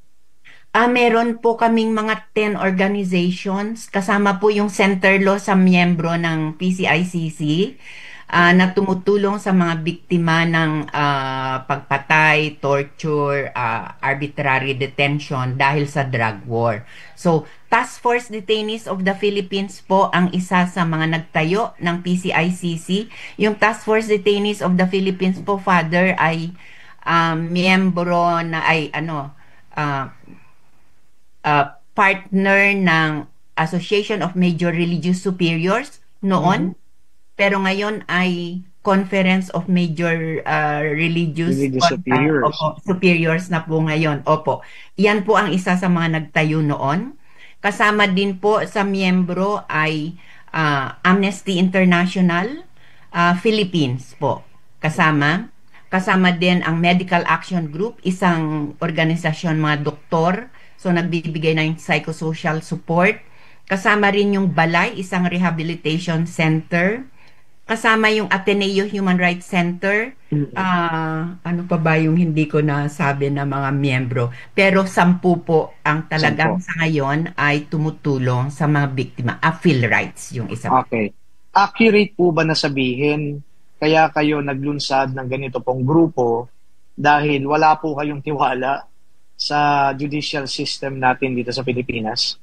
Meron po kaming mga 10 organizations, kasama po yung center law sa miyembro ng PCICC na tumutulong sa mga biktima ng pagpatay, torture, arbitrary detention dahil sa drug war. So, Task Force Detainees of the Philippines po ang isa sa mga nagtayo ng PCICC. Yung Task Force Detainees of the Philippines po, Father, ay miyembro na ay partner ng Association of Major Religious Superiors noon. Pero ngayon ay Conference of Major Religious Superiors. Superiors na po ngayon. Opo. Yan po ang isa sa mga nagtayo noon. Kasama din po sa miyembro ay Amnesty International Philippines po. Kasama din ang Medical Action Group, isang organisasyon mga doktor. So nagbibigay ng psychosocial support. Kasama rin yung Balay, isang rehabilitation center. Kasama yung Ateneo Human Rights Center. Ano pa ba yung hindi ko nasabi na mga miyembro? Pero 10 po ang talagang sa ngayon ay tumutulong sa mga biktima. Phil Rights yung isa. Okay. Accurate po ba na sabihin kaya kayo naglunsad ng ganito pong grupo dahil wala po kayong tiwala sa judicial system natin dito sa Pilipinas?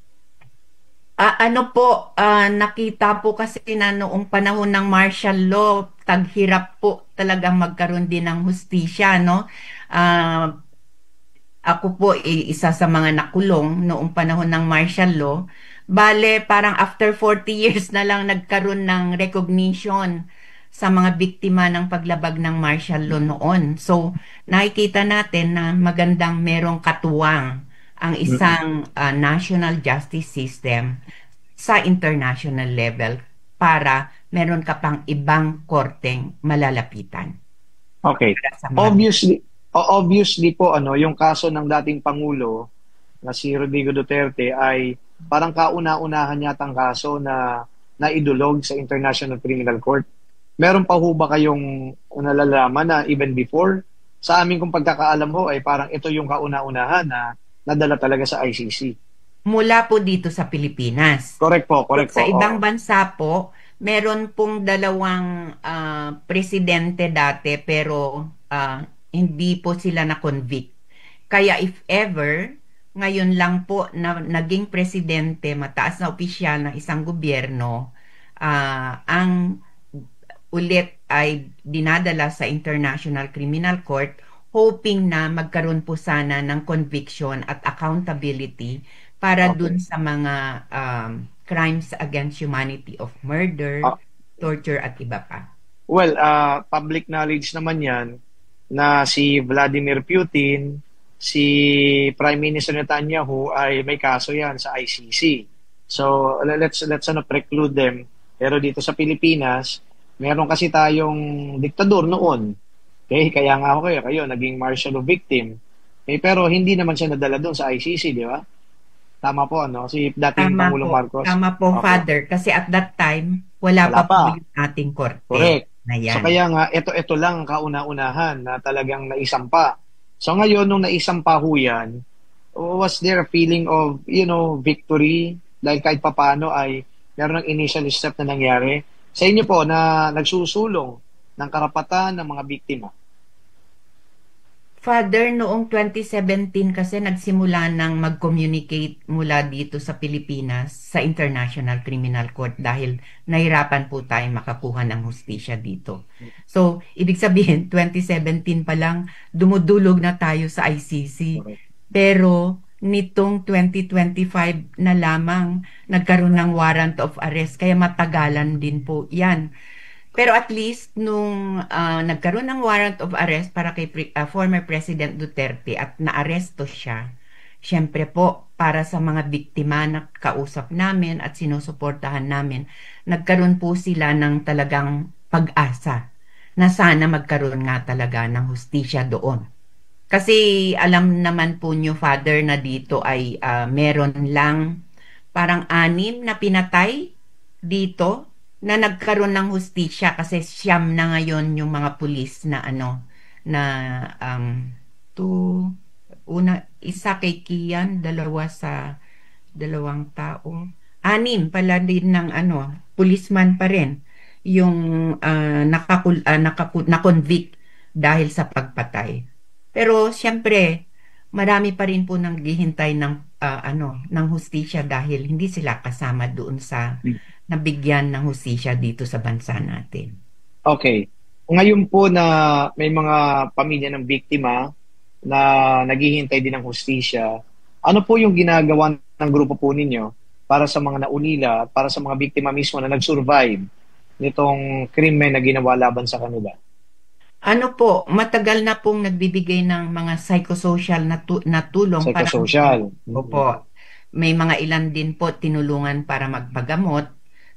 Nakita po kasi na noong panahon ng martial law, taghirap po talagang magkaroon din ng hustisya, no? Ako po isa sa mga nakulong noong panahon ng martial law. Bale, parang after 40 years na lang nagkaroon ng recognition sa mga biktima ng paglabag ng martial law noon. So, nakikita natin na magandang merong katuwang ang isang national justice system sa international level para meron ka pang ibang korteng malalapitan. Okay. Obviously po yung kaso ng dating Pangulo na si Rodrigo Duterte ay parang kauna-unahan yatang kaso na naidulog sa International Criminal Court. Meron pa ho ba kayong nalalaman na even before? Sa amin kung pagkakaalam ho ay parang ito yung kauna-unahan na nadala talaga sa ICC. Mula po dito sa Pilipinas. Correct po. Sa ibang bansa po, meron pong dalawang presidente dati pero hindi po sila na-convict. Kaya if ever, ngayon lang po na naging presidente, mataas na opisyal ng isang gobyerno, ang ulit ay dinadala sa International Criminal Court hoping na magkaroon po sana ng conviction at accountability para dun sa mga crimes against humanity of murder, torture at iba pa. Well, public knowledge naman yan na si Vladimir Putin, si Prime Minister Netanyahu ay may kaso yan sa ICC. So let's preclude them. Pero dito sa Pilipinas, meron kasi tayong diktador noon. Okay, kaya nga kayo naging martial law victim. Pero hindi naman siya nadala doon sa ICC, di ba? Tama po, si dating Pangulong Marcos. Tama po, Father. Kasi at that time, wala pa po yung ating korte. Correct. Na yan. So kaya nga, ito lang ang kauna-unahan na talagang naisampa. So ngayon, nung naisampa ho yan, was there a feeling of, victory? Dahil kahit papano ay meron ng initial step na nangyari. Sa inyo po na nagsusulong ng karapatan ng mga biktima? Father, noong 2017 kasi nagsimula ng mag-communicate mula dito sa Pilipinas sa International Criminal Court dahil nahirapan po tayo makakuha ng hustisya dito. So, ibig sabihin, 2017 pa lang, dumudulog na tayo sa ICC. Pero, nitong 2025 na lamang nagkaroon ng warrant of arrest. Kaya matagalan din po yan. Pero at least nung nagkaroon ng warrant of arrest para kay former President Duterte at naaresto siya, syempre po para sa mga biktima na kausap namin at sinusuportahan namin, nagkaroon po sila ng talagang pag-asa na sana magkaroon nga talaga ng hustisya doon. Kasi alam naman po nyo, Father, na dito ay meron lang parang 6 na pinatay dito na nagkaroon ng hustisya kasi siyam na ngayon yung mga pulis na isa kay Kian, 2 sa 2 tao. 6 pala din ng policeman pa rin yung na-convict dahil sa pagpatay. Pero siyempre, marami pa rin po naghihintay ng hustisya dahil hindi sila kasama doon sa nabigyan ng hustisya dito sa bansa natin. Okay. Ngayon po na may mga pamilya ng biktima na naghihintay din ng hustisya, ano po yung ginagawa ng grupo po ninyo para sa mga naulila, para sa mga biktima mismo na nag-survive nitong krimen na ginawa laban sa kanila? Matagal na pong nagbibigay ng mga psychosocial na tulong. Psychosocial. Opo. May mga ilan din po tinulungan para magpagamot.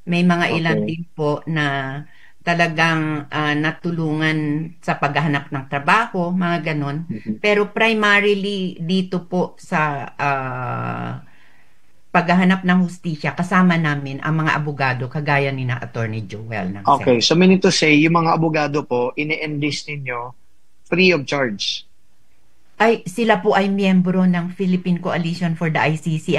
May mga ilan din po na talagang natulungan sa paghahanap ng trabaho, mga ganon. Pero primarily dito po sa paghahanap ng hustisya, kasama namin ang mga abogado kagaya ni na Attorney Joel. Okay, so meaning to say, yung mga abogado po, ini-enlist ninyo free of charge? Sila po ay miyembro ng Philippine Coalition for the ICC,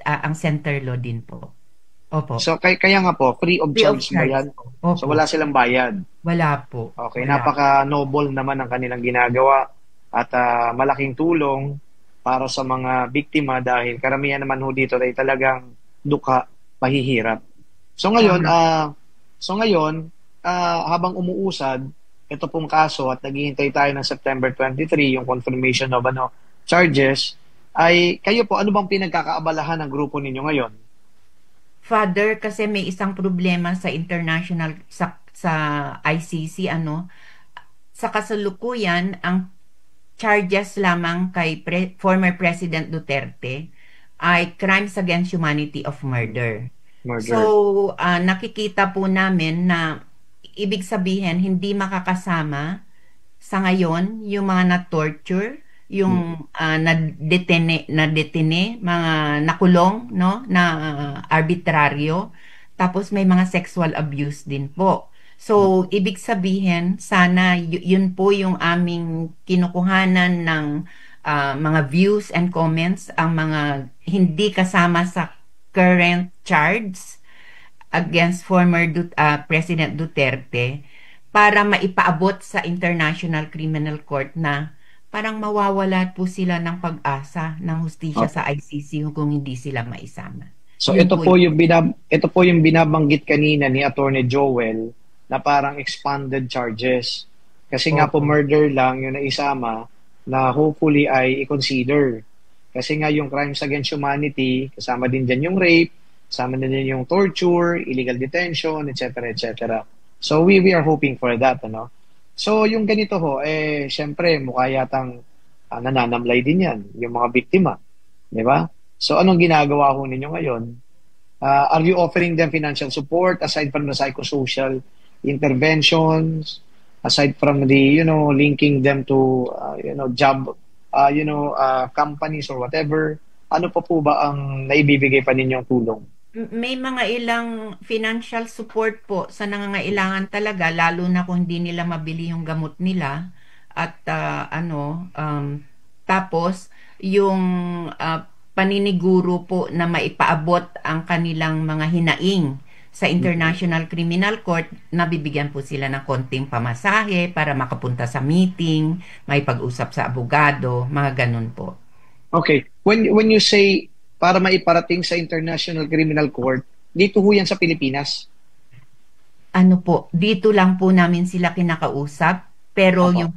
ang Center Law din po. Opo. So kaya nga po, free of charge ba yan? So wala silang bayad? Wala po. Okay, wala. Napaka-noble naman ang kanilang ginagawa at malaking tulong para sa mga biktima dahil karamihan naman ho dito ay talagang dukha, pahihirap. So ngayon, habang umuusad ito pong kaso at naghihintay tayo ng September 23, yung confirmation of charges, ay kayo po, ano bang pinagkakaabalahan ng grupo ninyo ngayon? Father, kasi may isang problema sa international, sa ICC, sa kasalukuyan, ang charges lamang kay former President Duterte ay crimes against humanity of murder. So, nakikita po namin na ibig sabihin, hindi makakasama sa ngayon yung mga na-torture, yung na-detene, mga nakulong, no, na arbitraryo, tapos may mga sexual abuse din po. So, ibig sabihin, sana yun po yung aming kinukuhanan ng mga views and comments, ang mga hindi kasama sa current charge against former President Duterte para maipaabot sa International Criminal Court na parang mawawala po sila ng pag-asa ng hustisya sa ICC kung hindi sila maisama. So ito po yung binabanggit kanina ni Attorney Joel na parang expanded charges. Kasi nga po murder lang yung naisama na hopefully ay i-consider. Kasi nga yung crimes against humanity, kasama din dyan yung rape, kasama din yung torture, illegal detention, etc. etc. So we are hoping for that, So yung ganito ho, syempre mukha yatang nananamlay din yan, yung mga biktima. Di ba? So anong ginagawa ho ninyo ngayon? Are you offering them financial support aside from the psychosocial interventions, aside from the, linking them to, job, companies or whatever? Ano pa po ba ang naibibigay pa ninyong tulong? May mga ilang financial support po sa nangangailangan talaga, lalo na kung hindi nila mabili yung gamot nila. At tapos yung paniniguro po na maipaabot ang kanilang mga hinaing sa International Criminal Court, nabibigyan po sila ng konting pamasahe para makapunta sa meeting, may pag-usap sa abogado, mga ganun po. Okay. When you say para maiparating sa International Criminal Court, dito ho yan sa Pilipinas? Dito lang po namin sila kinakausap pero yung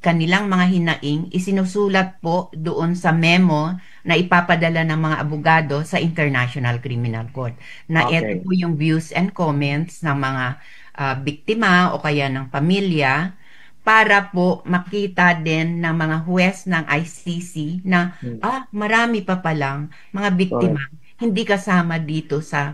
kanilang mga hinaing isinusulat po doon sa memo na ipapadala ng mga abogado sa International Criminal Court. Na ito po yung views and comments ng mga biktima o kaya ng pamilya para po makita din ng mga huwes ng ICC na marami pa palang mga biktima hindi kasama dito sa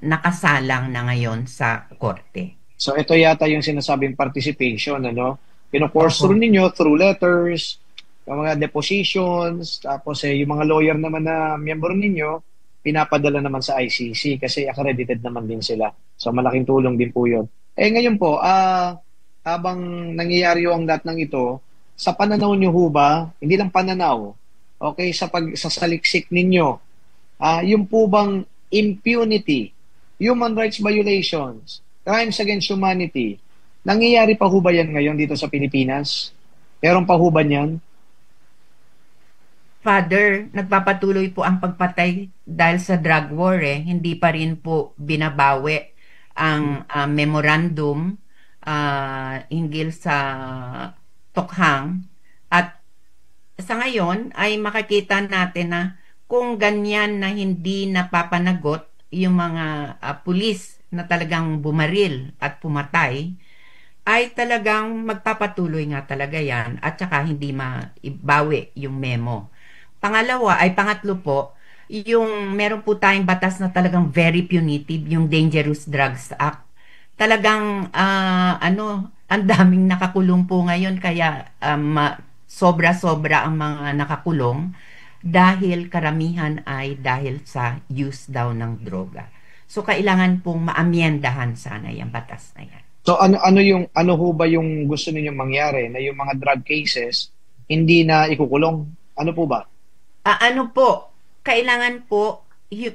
nakasalang na ngayon sa korte. So ito yata yung sinasabing participation, ano? Pino-course through ninyo through letters, yung mga depositions, tapos yung mga lawyer naman na miyembro ninyo, pinapadala naman sa ICC kasi accredited naman din sila. So malaking tulong din po yun. Ngayon po, habang nangyayari ang lahat ng ito, sa pananaw nyo ho ba, hindi lang pananaw, okay, sa saliksik ninyo, yung po bang impunity, human rights violations, crimes against humanity, nangyayari pa ho ba yan ngayon dito sa Pilipinas? Meron pa ho ba yan? Father, nagpapatuloy po ang pagpatay dahil sa drug war Hindi pa rin po binabawi ang memorandum hinggil sa Tokhang. At sa ngayon ay makikita natin na kung ganyan na hindi napapanagot yung mga pulis na talagang bumaril at pumatay, ay talagang magpapatuloy nga talaga yan at saka hindi maibawi yung memo. Pangatlo po, yung meron po tayong batas na talagang very punitive, yung Dangerous Drugs Act. Talagang ang daming nakakulong po ngayon kaya sobra-sobra ang mga nakakulong dahil karamihan ay dahil sa use daw ng droga. So kailangan pong maamyendahan sana yung batas na yan. So ano ho ba yung gusto ninyong mangyari na yung mga drug cases hindi na ikukulong? Ano po ba? Kailangan po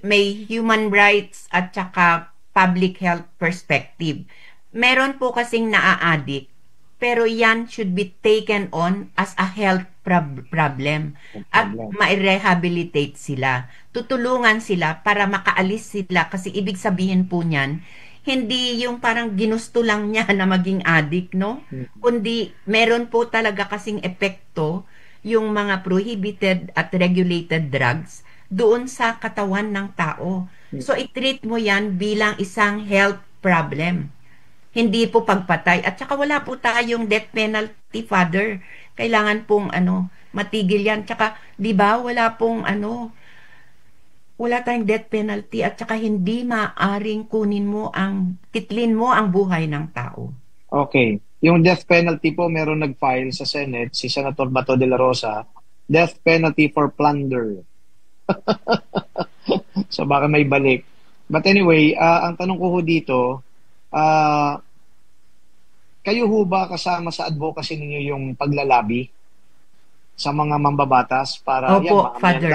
may human rights at saka public health perspective. Meron po kasing naa-addict, pero yan should be taken on as a health problem at ma-rehabilitate sila. Tutulungan sila para makaalis sila kasi ibig sabihin po niyan, hindi yung parang ginusto lang niya na maging addict, no? Kundi meron po talaga kasing epekto yung mga prohibited at regulated drugs doon sa katawan ng tao. So i-treat mo yan bilang isang health problem. Hindi po pagpatay. At saka wala po tayong death penalty, Father. Kailangan pong matigil yan. Tsaka, di ba, wala tayong death penalty at saka hindi maaring titlin mo ang buhay ng tao. Okay. Yung death penalty po, meron nag-file sa Senate, si Senator Bato de la Rosa, death penalty for plunder. So baka may balik. But anyway, ang tanong ko ho dito, kayo ho ba kasama sa advocacy ninyo yung paglalabi sa mga mambabatas para Father.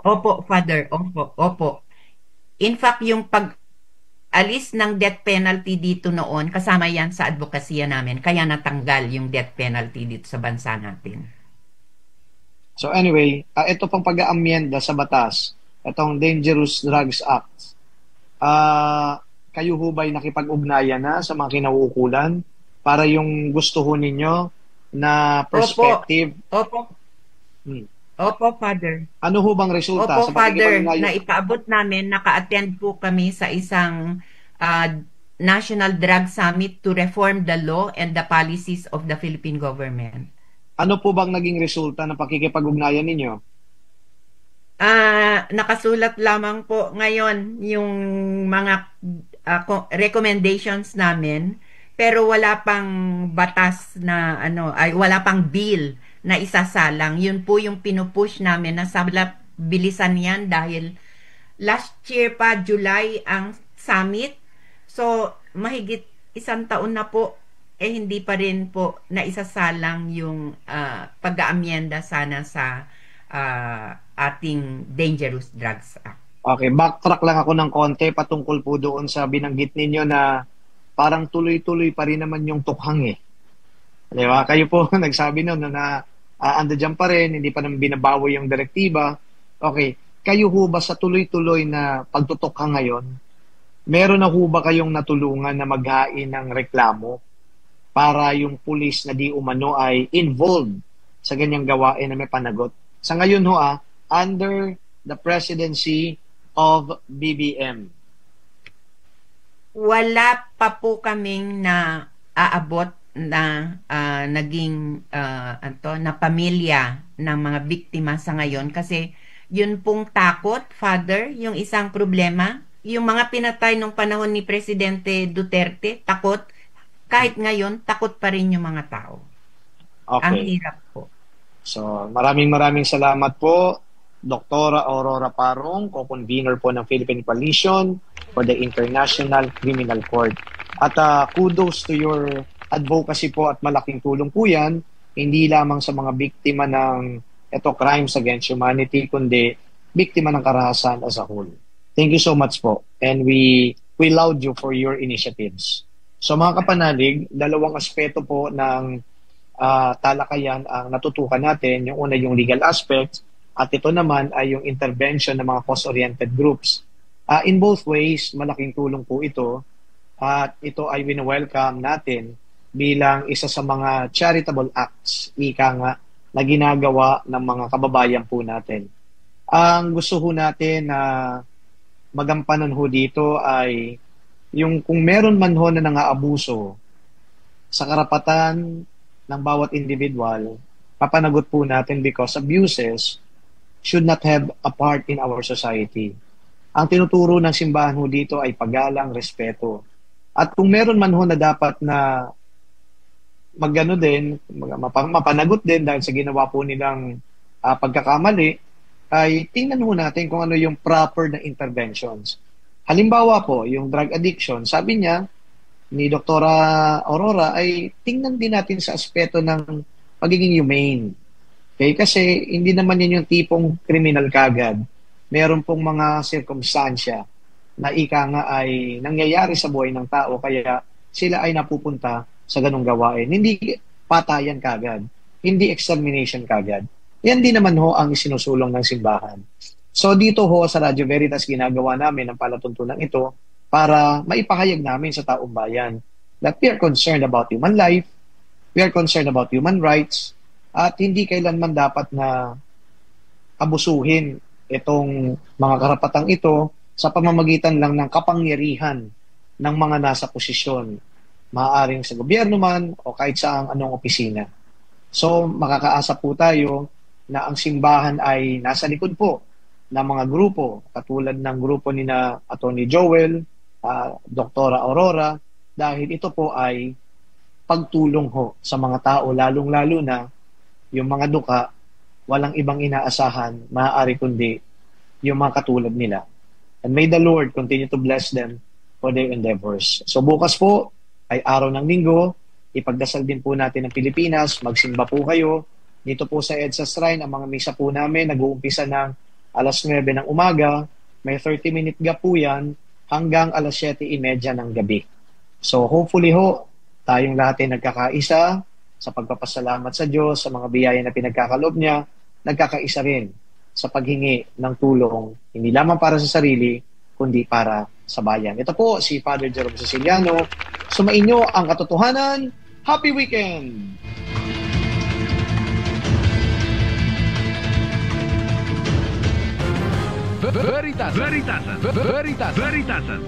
Opo, Father. Opo. In fact, yung pag-alis ng death penalty dito noon, kasama yan sa advokasya namin. Kaya natanggal yung death penalty dito sa bansa natin. So anyway, ito pang pag-aamyenda sa batas, itong Dangerous Drugs Act. Kayo ho ba'y nakipag-ugnayan na sa mga kinauukulan para yung gusto ho ninyo na perspective? Opo, Father. Ano ho bang resulta? Opo, Father, na ipaabot namin, naka-attend po kami sa isang National Drug Summit to reform the law and the policies of the Philippine government. Ano po bang naging resulta ng pakikipag-ugnayan ninyo? Nakasulat lamang po ngayon yung mga recommendations namin, pero wala pang batas na wala pang bill na isasalang. Yun po yung pinupush namin na bilisan yan dahil last year pa July ang summit. So mahigit 1 taon na po hindi pa rin po naisasalang yung pag-aamyenda sana sa ating Dangerous Drugs Act. Okay, backtrack lang ako ng konti patungkol po doon sa binanggit ninyo na parang tuloy-tuloy pa rin naman yung tukhang Di ba? Kayo po nagsabi noon na andyan pa rin, hindi pa naman binabawi yung direktiba. Okay, kayo ho ba sa tuloy-tuloy na pagtutukhang ngayon, meron na ho ba kayong natulungan na maghain ng reklamo para yung pulis na di umano ay involved sa ganyang gawain na may panagot. Sa ngayon ho, under the presidency of BBM. Wala pa po kaming na aabot na naging na pamilya ng mga biktima sa ngayon kasi yun pong takot, Father, yung isang problema. Yung mga pinatay nung panahon ni Presidente Duterte, takot. Kahit ngayon, takot pa rin yung mga tao. Okay. Ang hirap po. So, maraming salamat po, Dr. Aurora Parong, co-convener po ng Philippine Coalition for the International Criminal Court. At kudos to your advocacy po at malaking tulong po yan, hindi lamang sa mga biktima ng crimes against humanity, kundi biktima ng karahasan as a whole. Thank you so much po. And we laud you for your initiatives. So mga kapanalig, dalawang aspeto po ng talakayan ang natutukan natin. Yung una yung legal aspect at ito naman ay yung intervention ng mga cause-oriented groups. In both ways, malaking tulong po ito at ito ay wini-welcome natin bilang isa sa mga charitable acts, ika nga, na ginagawa ng mga kababayan po natin. Ang gusto ho natin na magampanan ho dito ay yung kung meron man ho na nangaabuso sa karapatan ng bawat individual, papanagot po natin because abuses should not have a part in our society. Ang tinuturo ng simbahan ho dito ay paggalang, respeto. At kung meron man ho na dapat na magano din, mapanagot din dahil sa ginawa po nilang pagkakamali, ay tingnan ho natin kung ano yung proper na interventions. Halimbawa po, yung drug addiction, sabi niya ni Dr. Aurora ay tingnan din natin sa aspeto ng pagiging humane. Okay? Kasi hindi naman yun yung tipong criminal kagad. Meron pong mga circumstansya na ika nga ay nangyayari sa buhay ng tao kaya sila ay napupunta sa ganung gawain. Hindi patayan kagad. Hindi extermination kagad. Yan din naman ho ang isinusulong ng simbahan. So dito ho sa Radyo Veritas ginagawa namin ang palatuntunan ito para maipahayag namin sa taong bayan that we are concerned about human life, we are concerned about human rights, at hindi kailanman dapat na abusuhin itong mga karapatang ito sa pamamagitan lang ng kapangyarihan ng mga nasa posisyon, maaaring sa gobyerno man o kahit saang anong opisina. So makakaasa po tayo na ang simbahan ay nasa likod po ng mga grupo katulad ng grupo ni na Atty. Joel, Dr. Aurora, dahil ito po ay pagtulong ho sa mga tao, lalong-lalo na yung mga duka, walang ibang inaasahan, maaari kundi yung mga katulad nila. And may the Lord continue to bless them for their endeavors. So bukas po ay araw ng Linggo, ipagdasal din po natin ang Pilipinas, magsimba po kayo. Dito po sa EDSA Shrine, ang mga misa po namin, nag-uumpisa ng alas 9 ng umaga, may 30-minute gap po yan, hanggang alas 7:30 ng gabi. So hopefully ho, tayong lahat ay nagkakaisa sa pagpapasalamat sa Diyos, sa mga biyaya na pinagkakalob niya, nagkakaisa rin sa paghingi ng tulong, hindi lamang para sa sarili, kundi para sa bayan. Ito po si Father Jerome Ceciliano. Sumainyo ang katotohanan. Happy weekend! Veritasan.